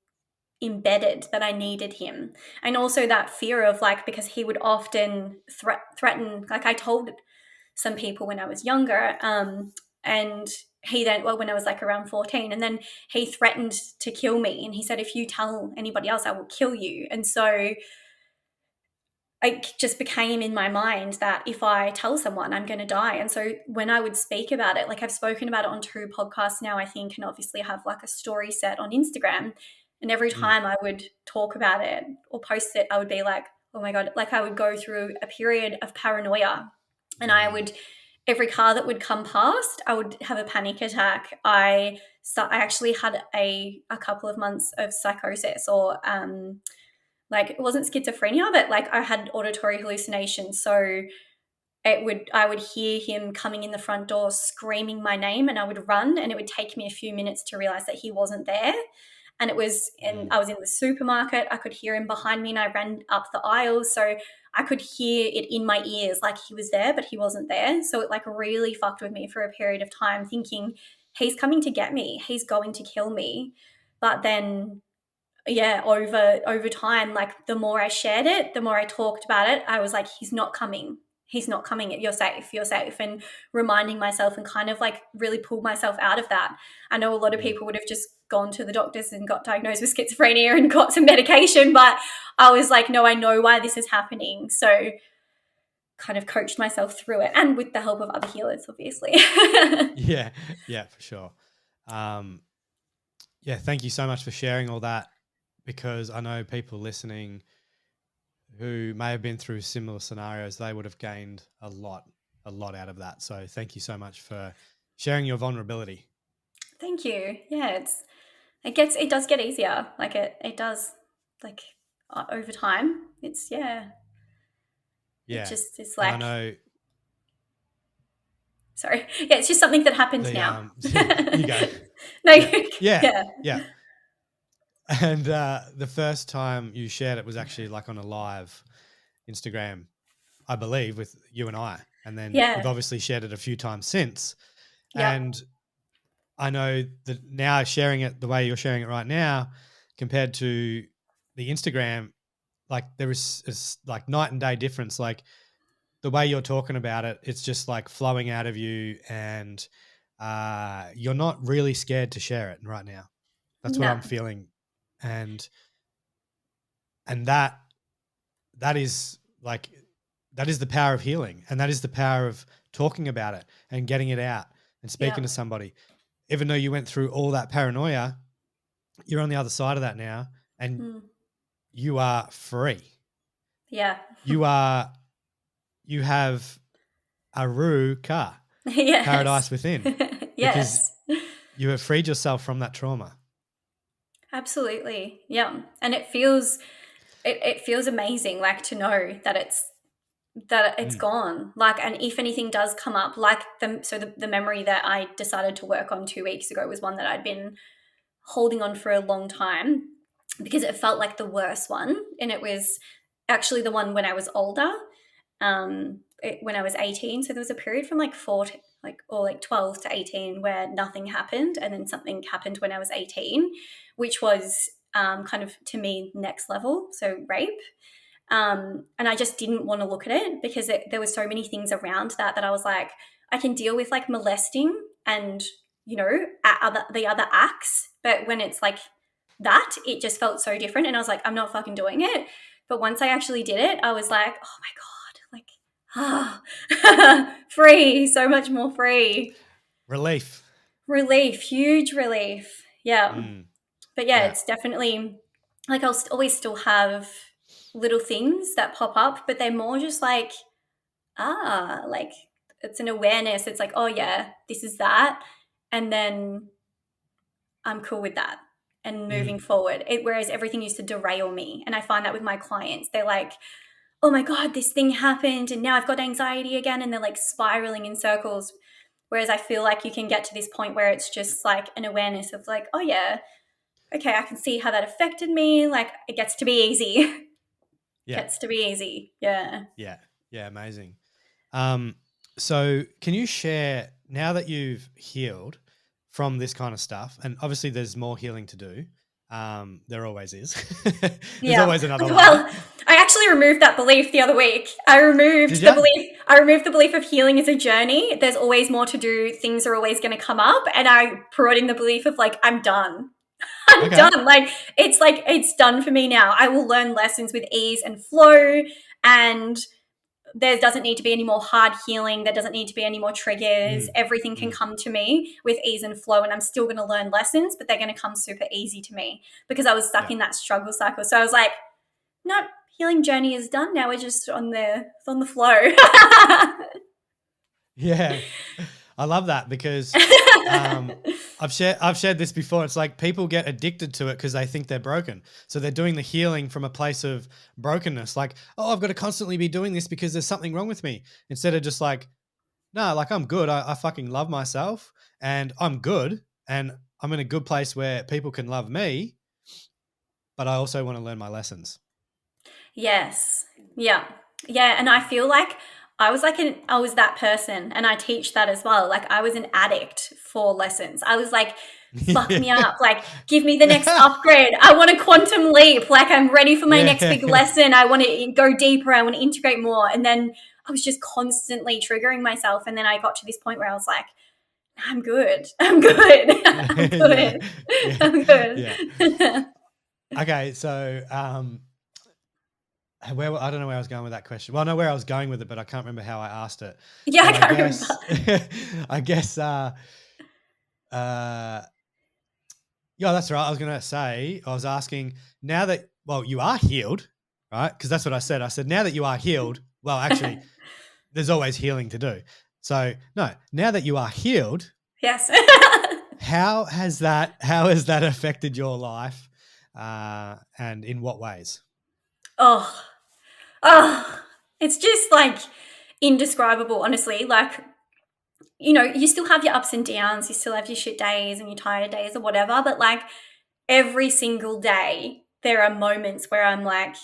embedded that I needed him. And also that fear of like, because he would often threaten, like I told some people when I was younger, and he then, well, when I was like around 14, and then he threatened to kill me. And he said, if you tell anybody else, I will kill you. And so it just became in my mind that if I tell someone, I'm going to die. And so when I would speak about it, like I've spoken about it on 2 podcasts now, I think, and obviously have like a story set on Instagram. And every time I would talk about it or post it, I would be like, oh my God, like I would go through a period of paranoia. And I would, every car that would come past, I would have a panic attack. I actually had a couple of months of psychosis, or like it wasn't schizophrenia, but like I had auditory hallucinations. So I would hear him coming in the front door screaming my name, and I would run, and it would take me a few minutes to realize that he wasn't there. And it was, and I was in the supermarket, I could hear him behind me, and I ran up the aisles. So I could hear it in my ears, like he was there, but he wasn't there. So it like really fucked with me for a period of time, thinking he's coming to get me, he's going to kill me. But then yeah, over time, like the more I shared it, the more I talked about it, I was like, he's not coming, you're safe, and reminding myself, and kind of like really pulled myself out of that. I know a lot of people would have just gone to the doctors and got diagnosed with schizophrenia and got some medication, but I was like, no, I know why this is happening. So kind of coached myself through it, and with the help of other healers, obviously. Yeah, for sure. Yeah, thank you so much for sharing all that, because I know people listening who may have been through similar scenarios, they would have gained a lot out of that. So thank you so much for sharing your vulnerability. Thank you. Yeah, it does get easier. Like it does, like over time. It's Yeah. It just is And like, I know. Sorry. Yeah, it's just something that happens now. You go. No. Yeah. And the first time you shared it was actually like on a live Instagram, I believe, with you and I. And then you've obviously shared it a few times since. Yep. And I know that now sharing it the way you're sharing it right now, compared to the Instagram, like there is like night and day difference. Like the way you're talking about it, it's just like flowing out of you, and you're not really scared to share it right now. That's what No. I'm feeling. And that is like, that is the power of healing, and that is the power of talking about it and getting it out and speaking to somebody. Even though you went through all that paranoia, you're on the other side of that now, and you are free. Yeah. You have a car, Yes. paradise within, Yes. because you have freed yourself from that trauma. Absolutely. Yeah. And it feels amazing, like, to know that it's gone. Like, and if anything does come up, like the memory that I decided to work on 2 weeks ago was one that I'd been holding on for a long time, because it felt like the worst one. And it was actually the one when I was older, when I was 18. So there was a period from like 12 to 18 where nothing happened, and then something happened when I was 18, which was kind of, to me, next level. So rape. And I just didn't want to look at it, because there were so many things around that I was like, I can deal with like molesting and, the other acts. But when it's like that, it just felt so different. And I was like, I'm not fucking doing it. But once I actually did it, I was like, oh my God, like, free, so much more free. Relief, huge relief. Yeah. But yeah, it's definitely like, I'll always still have little things that pop up, but they're more just like, like it's an awareness. It's like, oh yeah, this is that. And then I'm cool with that and moving forward. Whereas everything used to derail me. And I find that with my clients, they're like, oh my God, this thing happened and now I've got anxiety again. And they're like spiraling in circles. Whereas I feel like you can get to this point where it's just like an awareness of like, oh yeah, okay, I can see how that affected me. Like, it gets to be easy. Gets to be easy. Yeah. Yeah, amazing. So can you share, now that you've healed from this kind of stuff, and obviously there's more healing to do, There always is. There's Yeah. always another Well, layer. I actually removed that belief the other week. I removed Did the ya? belief. I removed the belief of healing is a journey. There's always more to do. Things are always going to come up, and I brought in the belief of like I'm done. I'm Okay. done. Like it's done for me now. I will learn lessons with ease and flow, and there doesn't need to be any more hard healing. There doesn't need to be any more triggers. Everything can come to me with ease and flow, and I'm still going to learn lessons, but they're going to come super easy to me because I was stuck in that struggle cycle. So I was like, nope, healing journey is done. Now we're just on the flow. Yeah. I love that because I've shared this before. It's like people get addicted to it because they think they're broken. So they're doing the healing from a place of brokenness. Like, oh, I've got to constantly be doing this because there's something wrong with me. Instead of just like, no, like I'm good. I fucking love myself and I'm good. And I'm in a good place where people can love me, but I also want to learn my lessons. Yes. Yeah. Yeah. And I feel like I was that person, and I teach that as well. Like I was an addict for lessons. I was like, fuck me up. Like, give me the next upgrade. I want a quantum leap. Like I'm ready for my next big lesson. I want to go deeper. I want to integrate more. And then I was just constantly triggering myself. And then I got to this point where I was like, I'm good. I'm good. I'm good. I'm good. Yeah. Okay. So, I don't know where I was going with that question. Well, I know where I was going with it, but I can't remember how I asked it. Yeah, But I can't remember. I guess, yeah, that's right. I was going to say, I was asking now that, well, you are healed, right? Because that's what I said. I said, now that you are healed, well, actually, there's always healing to do. So, no, now that you are healed, Yes. how has that affected your life, and in what ways? Oh, it's just like indescribable, honestly. Like, you still have your ups and downs, you still have your shit days and your tired days or whatever, but like every single day, there are moments where I'm like,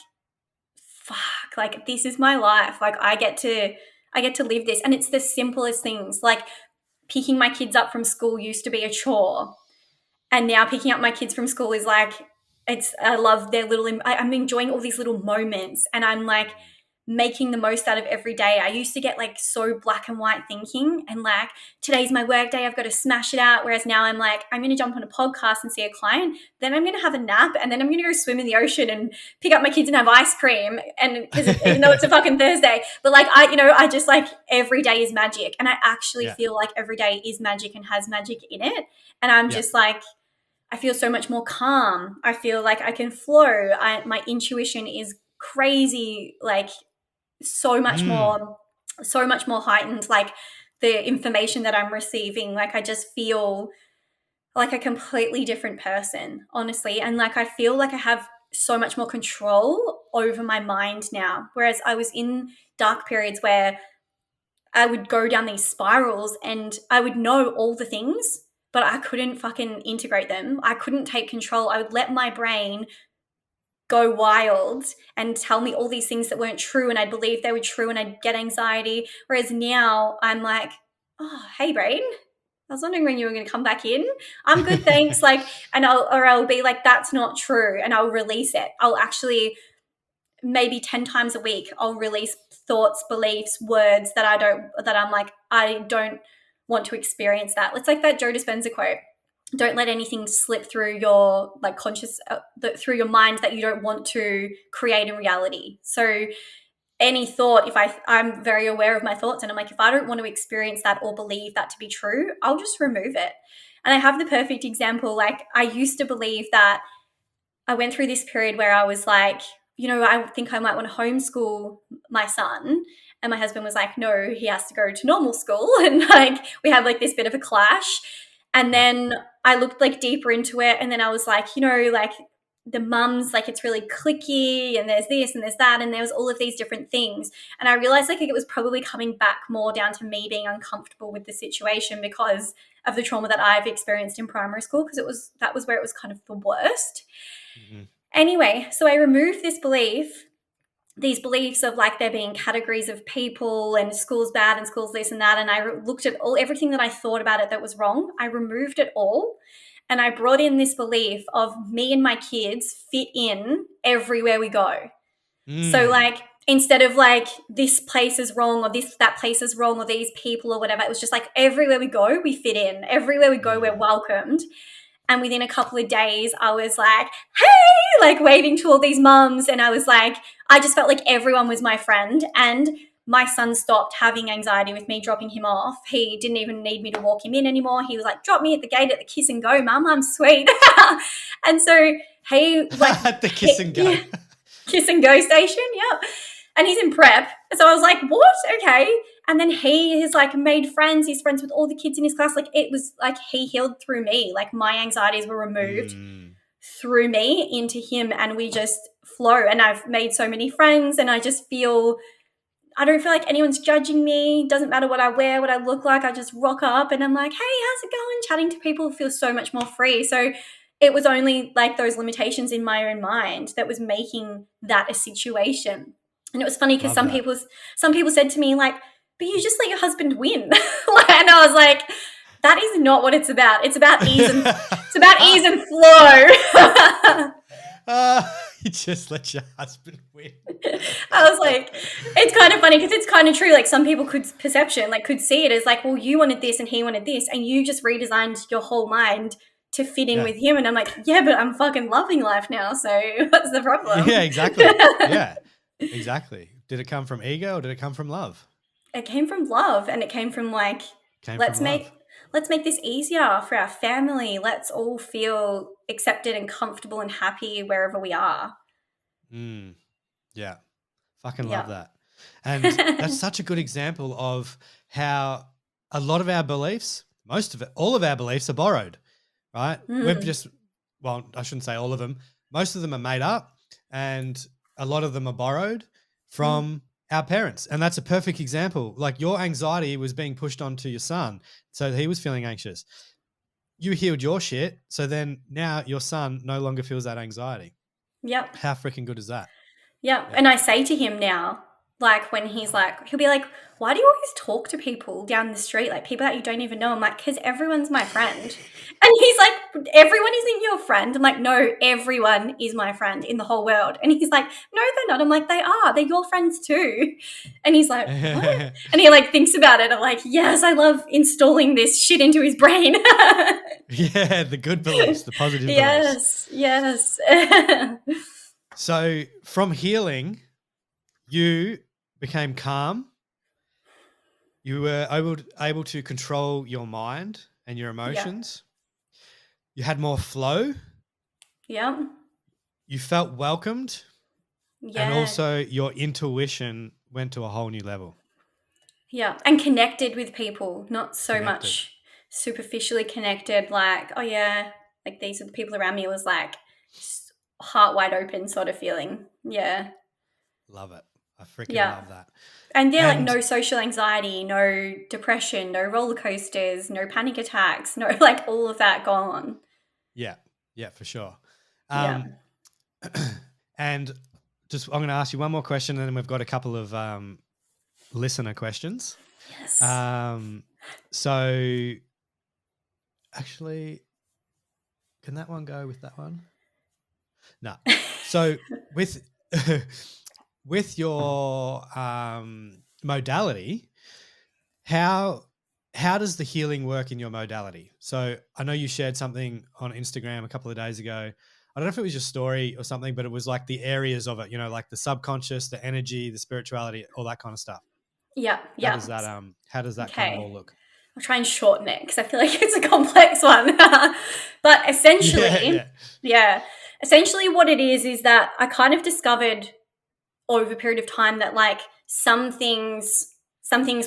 fuck, like this is my life. Like I get to live this. And it's the simplest things. Like picking my kids up from school used to be a chore. And now picking up my kids from school is like, I love their I'm enjoying all these little moments, and I'm like making the most out of every day. I used to get like so black and white thinking and like, today's my work day, I've got to smash it out. Whereas now I'm like, I'm going to jump on a podcast and see a client, then I'm going to have a nap, and then I'm going to go swim in the ocean and pick up my kids and have ice cream. And because even though it's a fucking Thursday, but like I just like every day is magic, and I actually feel like every day is magic and has magic in it. And I'm just like, I feel so much more calm. I feel like I can flow. My intuition is crazy, like so much more heightened. Like the information that I'm receiving, like I just feel like a completely different person, honestly. And like I feel like I have so much more control over my mind now. Whereas I was in dark periods where I would go down these spirals and I would know all the things, but I couldn't fucking integrate them. I couldn't take control. I would let my brain go wild and tell me all these things that weren't true, and I'd believe they were true, and I'd get anxiety. Whereas now I'm like, oh, hey brain, I was wondering when you were going to come back in. I'm good, thanks. Like, and I'll be like, that's not true, and I'll release it. I'll actually maybe 10 times a week I'll release thoughts, beliefs, words that I'm like, I don't want to experience that. It's like that Joe Dispenza quote. Don't let anything slip through your like through your mind that you don't want to create in reality. So any thought, if I'm very aware of my thoughts, and I'm like, if I don't want to experience that or believe that to be true, I'll just remove it. And I have the perfect example. Like I used to believe that I went through this period where I was like, I think I might want to homeschool my son. And my husband was like, no, he has to go to normal school. And like, we had like this bit of a clash. And then I looked like deeper into it. And then I was like, like the mums, like it's really cliquey, and there's this and there's that. And there was all of these different things. And I realized like it was probably coming back more down to me being uncomfortable with the situation because of the trauma that I've experienced in primary school, because that was where it was kind of the worst. Mm-hmm. Anyway, so I removed these beliefs of like there being categories of people and school's bad and school's this and that. And I looked at everything that I thought about it that was wrong. I removed it all. And I brought in this belief of me and my kids fit in everywhere we go. So like, instead of like, this place is wrong or that place is wrong or these people or whatever, it was just like everywhere we go, we fit in. Everywhere we go, we're welcomed. And within a couple of days, I was like, hey, like waving to all these mums. And I was like, I just felt like everyone was my friend. And my son stopped having anxiety with me dropping him off. He didn't even need me to walk him in anymore. He was like, drop me at the gate at the Kiss and Go, Mum, I'm sweet. And so he like at the Kiss and Go. Kiss and Go station, yeah. And he's in prep. So I was like, what? Okay. And then he has like made friends. He's friends with all the kids in his class. Like it was like he healed through me. Like my anxieties were removed through me into him, and we just flow. And I've made so many friends, and I just feel, I don't feel like anyone's judging me. Doesn't matter what I wear, what I look like. I just rock up and I'm like, hey, how's it going? Chatting to people feels so much more free. So it was only like those limitations in my own mind that was making that a situation. And it was funny because some people said to me like, but you just let your husband win. And I was like, that is not what it's about. It's about ease and it's about ease and flow. You just let your husband win. I was like, it's kind of funny because it's kind of true. Like some people could see it as like, well, you wanted this and he wanted this, and you just redesigned your whole mind to fit in with him. And I'm like, yeah, but I'm fucking loving life now. So what's the problem? Yeah, exactly. Yeah, exactly. Did it come from ego or did it come from love? It came from love, and it came from like, let's make this easier for our family. Let's all feel accepted and comfortable and happy wherever we are. Yeah. Fucking love that. And that's such a good example of how a lot of our beliefs, all of our beliefs are borrowed, right? We've just, well, I shouldn't say all of them. Most of them are made up, and a lot of them are borrowed from our parents. And that's a perfect example. Like your anxiety was being pushed onto your son, so he was feeling anxious. You healed your shit, so then now your son no longer feels that anxiety. Yep. How freaking good is that? Yeah. And I say to him now, like when he's like, he'll be like, why do you always talk to people down the street, like people that you don't even know? I'm like, because everyone's my friend. And he's like, everyone isn't your friend. I'm like, no, everyone is my friend in the whole world. And he's like, no, they're not. I'm like, they are. They're your friends too. And he's like, what? And he like thinks about it. I'm like, yes, I love installing this shit into his brain. Yeah, the good beliefs, the positive beliefs. Yes. So from healing, you became calm. You were able to control your mind and your emotions. You had more flow. Yeah. You felt welcomed. Yeah. And also your intuition went to a whole new level. Yeah. And connected with people, not so much superficially connected, like, oh yeah, like these are the people around me. It was like heart wide open sort of feeling. Yeah. Love it. I freaking love that. And like no social anxiety, no depression, no roller coasters, no panic attacks, no like all of that gone. Yeah. Yeah, for sure. And just I'm going to ask you one more question, and then we've got a couple of listener questions. Yes. So actually, can that one go with that one? No. So with your modality, how does the healing work in your modality? So I know you shared something on Instagram a couple of days ago. I don't know if it was your story or something, but it was like the areas of it, you know, like the subconscious, the energy, the spirituality, all that kind of stuff. Yeah. How does that kind of all look? I'll try and shorten it because I feel like it's a complex one. But essentially, essentially what it is that I kind of discovered over a period of time that like some things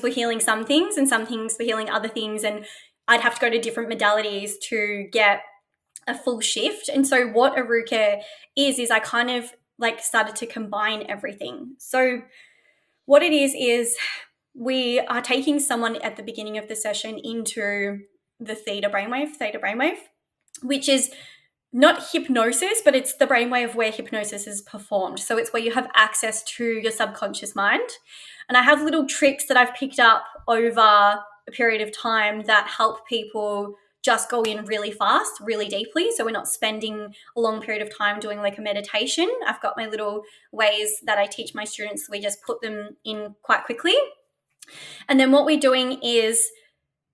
were healing some things and some things were healing other things, and I'd have to go to different modalities to get a full shift. And so what Aruka is I kind of like started to combine everything. So what it is we are taking someone at the beginning of the session into the theta brainwave, which is not hypnosis, but it's the brainwave where hypnosis is performed. So it's where you have access to your subconscious mind. And I have little tricks that I've picked up over a period of time that help people just go in really fast, really deeply. So we're not spending a long period of time doing like a meditation. I've got my little ways that I teach my students. We just put them in quite quickly. And then what we're doing is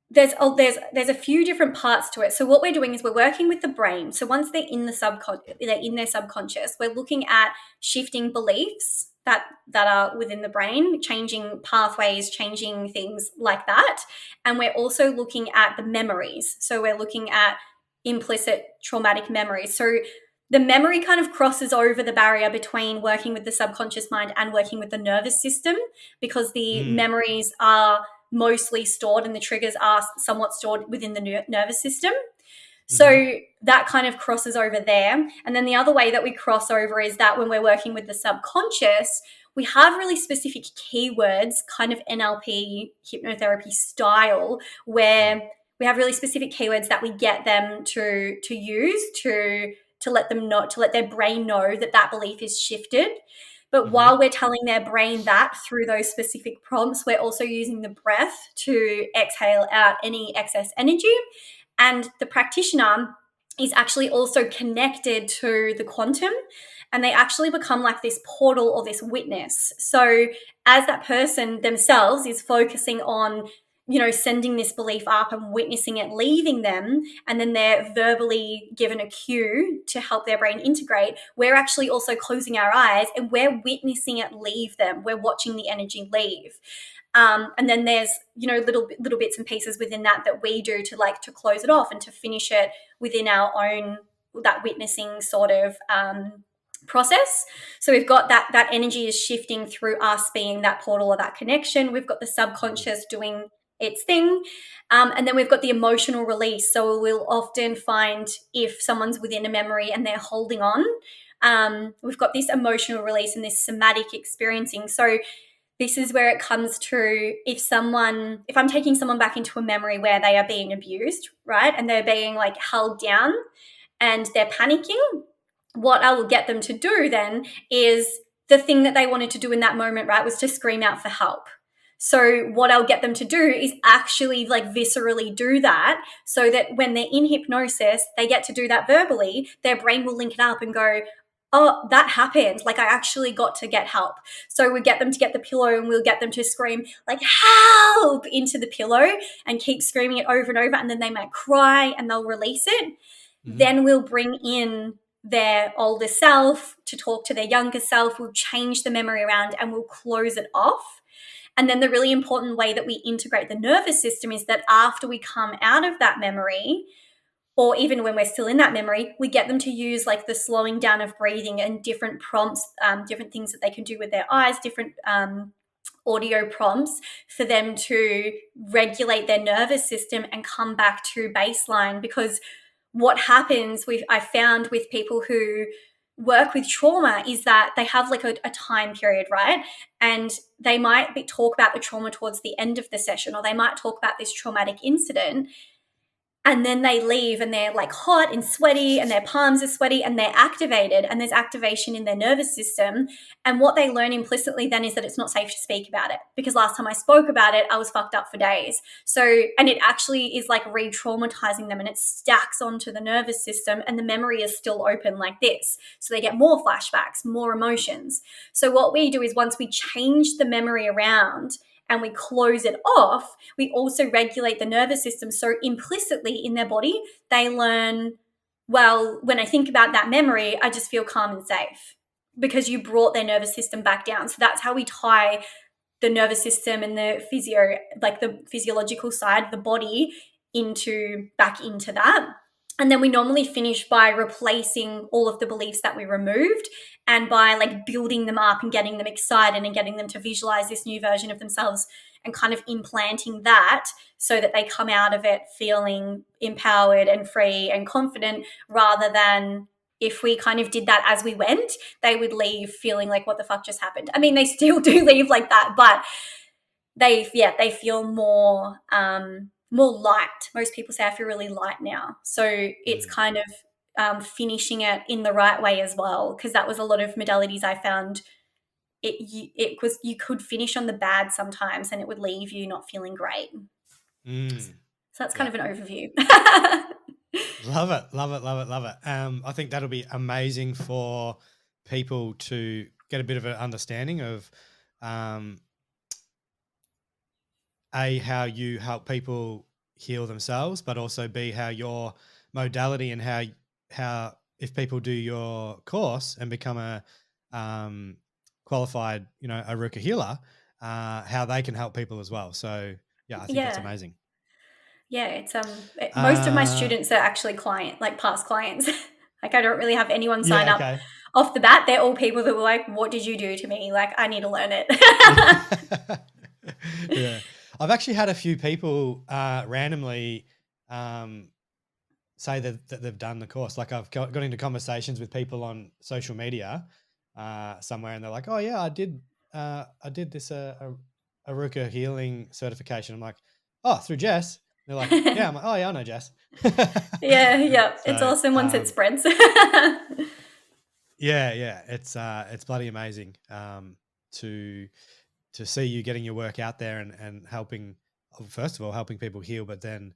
there's a few different parts to it. So what we're doing is we're working with the brain. So once they're in their subconscious, we're looking at shifting beliefs that are within the brain, changing pathways, changing things like that. And we're also looking at the memories. So we're looking at implicit traumatic memories. So the memory kind of crosses over the barrier between working with the subconscious mind and working with the nervous system, because the memories are mostly stored and the triggers are somewhat stored within the nervous system. So that kind of crosses over there. And then the other way that we cross over is that when we're working with the subconscious, we have really specific keywords, kind of NLP hypnotherapy style, where we have really specific keywords that we get them to use to let them know, to let their brain know that that belief is shifted. But while we're telling their brain that through those specific prompts, we're also using the breath to exhale out any excess energy. And the practitioner is actually also connected to the quantum, and they actually become like this portal or this witness. So as that person themselves is focusing on, sending this belief up and witnessing it leaving them, and then they're verbally given a cue to help their brain integrate, we're actually also closing our eyes and we're witnessing it leave them. We're watching the energy leave. And then there's, little bits and pieces within that we do to close it off and to finish it within our own, that witnessing sort of process. So we've got that energy is shifting through us being that portal or that connection. We've got the subconscious doing its thing. And then we've got the emotional release. So we'll often find if someone's within a memory and they're holding on, we've got this emotional release and this somatic experiencing. So this is where it comes to if I'm taking someone back into a memory where they are being abused, right? And they're being like held down and they're panicking, what I will get them to do then is the thing that they wanted to do in that moment, right, was to scream out for help. So what I'll get them to do is actually like viscerally do that, so that when they're in hypnosis, they get to do that verbally, their brain will link it up and go, oh, that happened. Like I actually got to get help. So we get them to get the pillow and we'll get them to scream like help into the pillow and keep screaming it over and over. And then they might cry and they'll release it. Then we'll bring in their older self to talk to their younger self. We'll change the memory around and we'll close it off. And then the really important way that we integrate the nervous system is that after we come out of that memory, or even when we're still in that memory, we get them to use like the slowing down of breathing and different prompts, different things that they can do with their eyes, different audio prompts for them to regulate their nervous system and come back to baseline. Because what happens I found with people who work with trauma is that they have like a time period, right? And they might talk about the trauma towards the end of the session, or they might talk about this traumatic incident. And then they leave and they're like hot and sweaty and their palms are sweaty and they're activated and there's activation in their nervous system. And what they learn implicitly then is that it's not safe to speak about it, because last time I spoke about it, I was fucked up for days. So, and it actually is like re-traumatizing them and it stacks onto the nervous system and the memory is still open like this. So they get more flashbacks, more emotions. So what we do is once we change the memory around and we close it off, we also regulate the nervous system. So implicitly in their body, they learn, well, when I think about that memory, I just feel calm and safe, because you brought their nervous system back down. So that's how we tie the nervous system and the the physiological side of the body back into that. And then we normally finish by replacing all of the beliefs that we removed, and by like building them up and getting them excited and getting them to visualize this new version of themselves and kind of implanting that so that they come out of it feeling empowered and free and confident, rather than if we kind of did that as we went, they would leave feeling like, what the fuck just happened? I mean, they still do leave like that, but they feel more light. Most people say, I feel really light now. So it's kind of finishing it in the right way as well, because that was a lot of modalities I found. It was, you could finish on the bad sometimes and it would leave you not feeling great. So that's kind of an overview. Love it, love it, love it, love it. I think that'll be amazing for people to get a bit of an understanding of A, how you help people heal themselves, but also B, how your modality and how if people do your course and become a qualified, Aruka healer, how they can help people as well. So yeah, I think that's Yeah. amazing. Yeah, it's most of my Uh, students are actually past clients. Like I don't really have anyone sign yeah, up okay. off the bat. They're all people that were like, "What did you do to me? Like I need to learn it." Yeah. I've actually had a few people randomly say that they've done the course. Like I've got into conversations with people on social media somewhere, and they're like, "Oh yeah, I did this Aruka healing certification." I'm like, "Oh, through Jess." They're like, "Yeah." I'm like, "Oh yeah, I know Jess." Yeah. It's So awesome once it spreads. yeah, it's bloody amazing to see you getting your work out there and helping. First of all, helping people heal, but then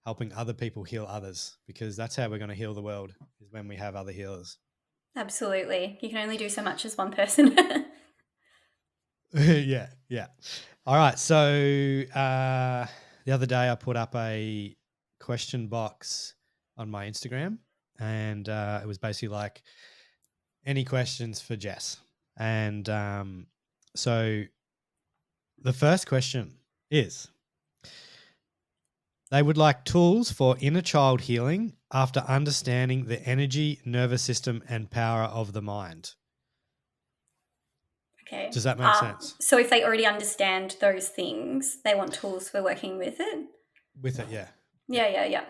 helping other people heal others, because that's how we're going to heal the world, is when we have other healers. Absolutely. You can only do so much as one person. Yeah. All right. So the other day I put up a question box on my Instagram, and it was basically like, any questions for Jess? And so the first question is, they would like tools for inner child healing after understanding the energy, nervous system, and power of the mind. Okay. Does that make sense? So if they already understand those things, they want tools for working with it. With it, yeah. Yeah.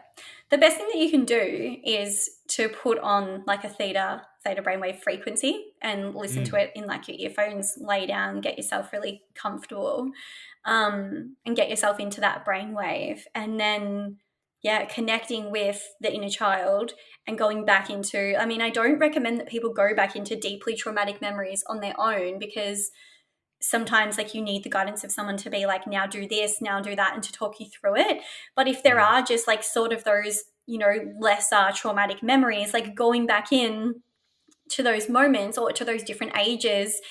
The best thing that you can do is to put on like a theta brainwave frequency and listen to it in like your earphones, lay down, get yourself really comfortable, and get yourself into that brainwave. And then, connecting with the inner child and going back into, I don't recommend that people go back into deeply traumatic memories on their own, because sometimes like you need the guidance of someone to be like, now do this, now do that, and to talk you through it. But if there are just like sort of those, lesser traumatic memories, like going back in to those moments or to those different ages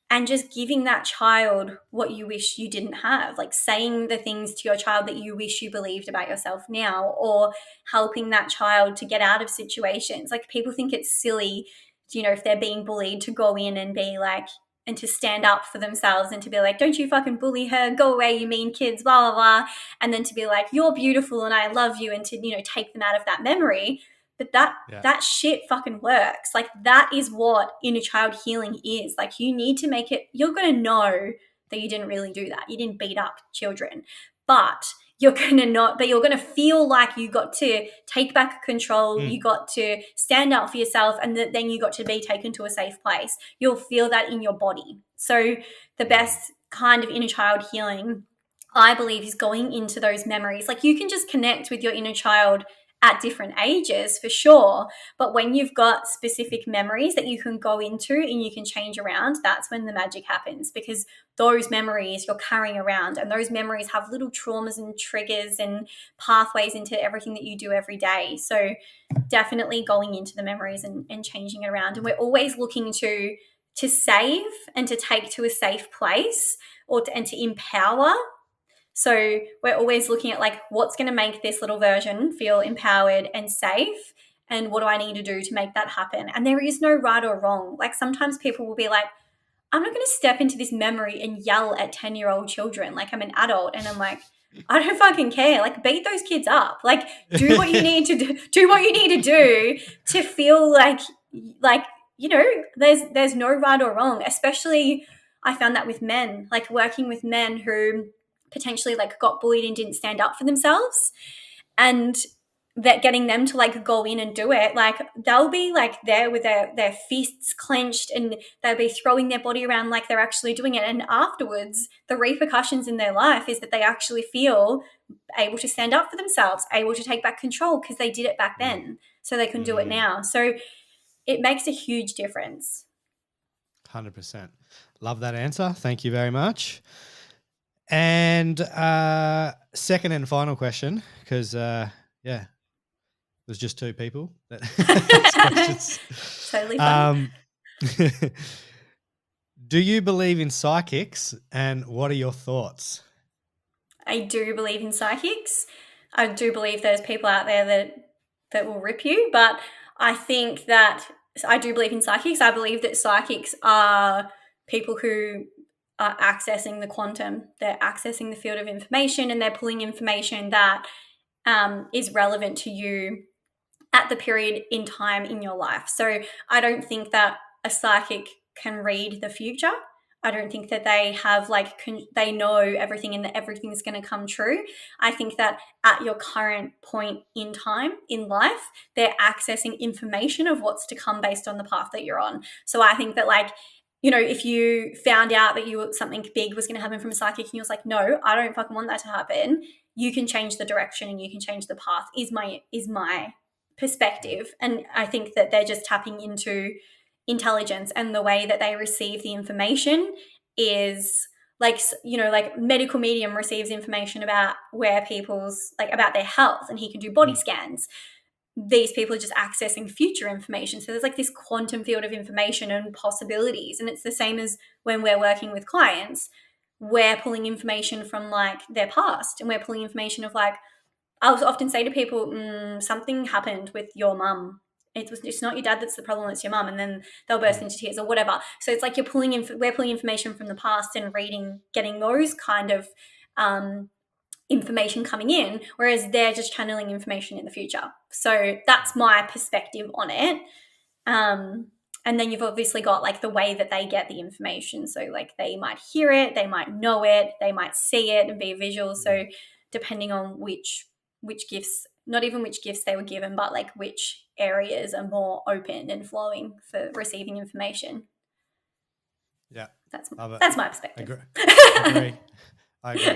and just giving that child what you wish you didn't have, like saying the things to your child that you wish you believed about yourself now, or helping that child to get out of situations. Like people think it's silly, if they're being bullied, to go in and be like, and to stand up for themselves and to be like, don't you fucking bully her, go away, you mean kids, blah, blah, blah. And then to be like, you're beautiful and I love you, and to, take them out of that memory. But that shit fucking works. Like that is what inner child healing is. Like you need to make it, you're going to know that you didn't really do that. You didn't beat up children, but you're going to feel like you got to take back control. You got to stand up for yourself, and then you got to be taken to a safe place. You'll feel that in your body. So the best kind of inner child healing, I believe, is going into those memories. Like you can just connect with your inner child at different ages for sure, but when you've got specific memories that you can go into and you can change around, that's when the magic happens, because those memories you're carrying around, and those memories have little traumas and triggers and pathways into everything that you do every day. So definitely going into the memories and changing it around. And we're always looking to save and to take to a safe place, and to empower. So we're always looking at like, what's going to make this little version feel empowered and safe, and what do I need to do to make that happen? And there is no right or wrong. Like sometimes people will be like, I'm not going to step into this memory and yell at 10-year-old children like I'm an adult. And I'm like, I don't fucking care. Like beat those kids up. Like do what you need to do what you need to do to feel like there's no right or wrong. Especially I found that with men, like working with men who potentially like got bullied and didn't stand up for themselves, and that getting them to like go in and do it, like they'll be like there with their fists clenched and they'll be throwing their body around like they're actually doing it, and afterwards the repercussions in their life is that they actually feel able to stand up for themselves, able to take back control, because they did it back then, so they can do it now. So it makes a huge difference. 100%. Love that answer. Thank you very much. And second and final question, because there's just two people that ask questions. Totally fine. Do you believe in psychics, and what are your thoughts? I do believe in psychics. I do believe there's people out there that will rip you, but I think that I do believe in psychics. I believe that psychics are people who are accessing the quantum. They're accessing the field of information, and they're pulling information that is relevant to you at the period in time in your life. So I don't think that a psychic can read the future. I don't think that they have they know everything and that everything's going to come true. I think that at your current point in time in life, they're accessing information of what's to come based on the path that you're on. So I think that if you found out that something big was going to happen from a psychic and you was like, no, I don't fucking want that to happen, you can change the direction and you can change the path is my perspective. And I think that they're just tapping into intelligence, and the way that they receive the information is like medical medium receives information about where people's about their health, and he can do body scans. These people are just accessing future information. So there's this quantum field of information and possibilities. And it's the same as when we're working with clients. We're pulling information from their past, and we're pulling information of I'll often say to people, something happened with your mum. It's not your dad that's the problem, it's your mum. And then they'll burst into tears or whatever. So it's we're pulling information from the past and getting those kind of information coming in, whereas they're just channeling information in the future. So that's my perspective on it. And then you've obviously got the way that they get the information. So they might hear it, they might know it, they might see it and be visual. So depending on which gifts, not even which gifts they were given, but which areas are more open and flowing for receiving information. Yeah. That's my perspective. I agree.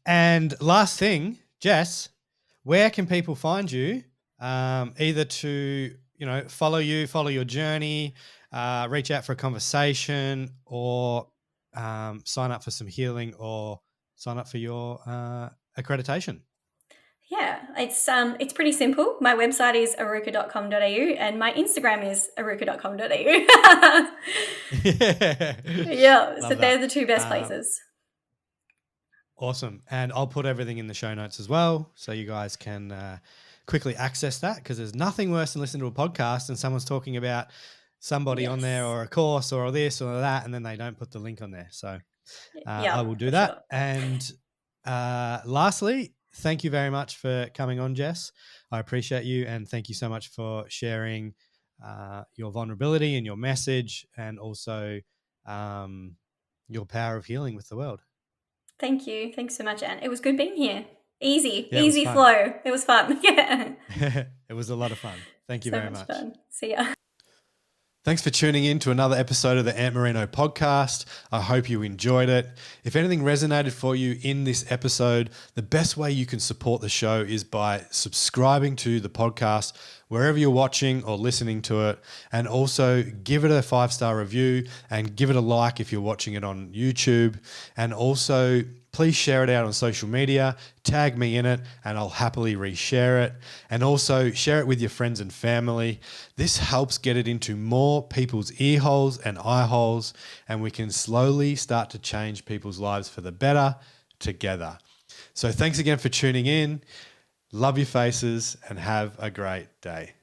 And last thing, Jess, where can people find you? Either to, follow your journey, reach out for a conversation, or sign up for some healing, or sign up for your accreditation. Yeah, it's pretty simple. My website is aruka.com.au and my Instagram is aruka.com.au. Yeah, so they're the two best places. Awesome. And I'll put everything in the show notes as well, so you guys can quickly access that, because there's nothing worse than listening to a podcast and someone's talking about somebody on there, or a course or this or that, and then they don't put the link on there. So I will do that. Sure. And lastly, thank you very much for coming on, Jess. I appreciate you, and thank you so much for sharing your vulnerability and your message, and also your power of healing with the world. Thank you. Thanks so much, Anne. It was good being here. Easy flow. It was fun. Yeah. It was a lot of fun. Thank you very much. Fun. See ya. Thanks for tuning in to another episode of the Ant Marino podcast. I hope you enjoyed it. If anything resonated for you in this episode, the best way you can support the show is by subscribing to the podcast wherever you're watching or listening to it, and also give it a 5-star review and give it a like if you're watching it on YouTube. And also please share it out on social media, tag me in it, and I'll happily reshare it. And also share it with your friends and family. This helps get it into more people's ear holes and eye holes, and we can slowly start to change people's lives for the better together. So thanks again for tuning in. Love your faces and have a great day.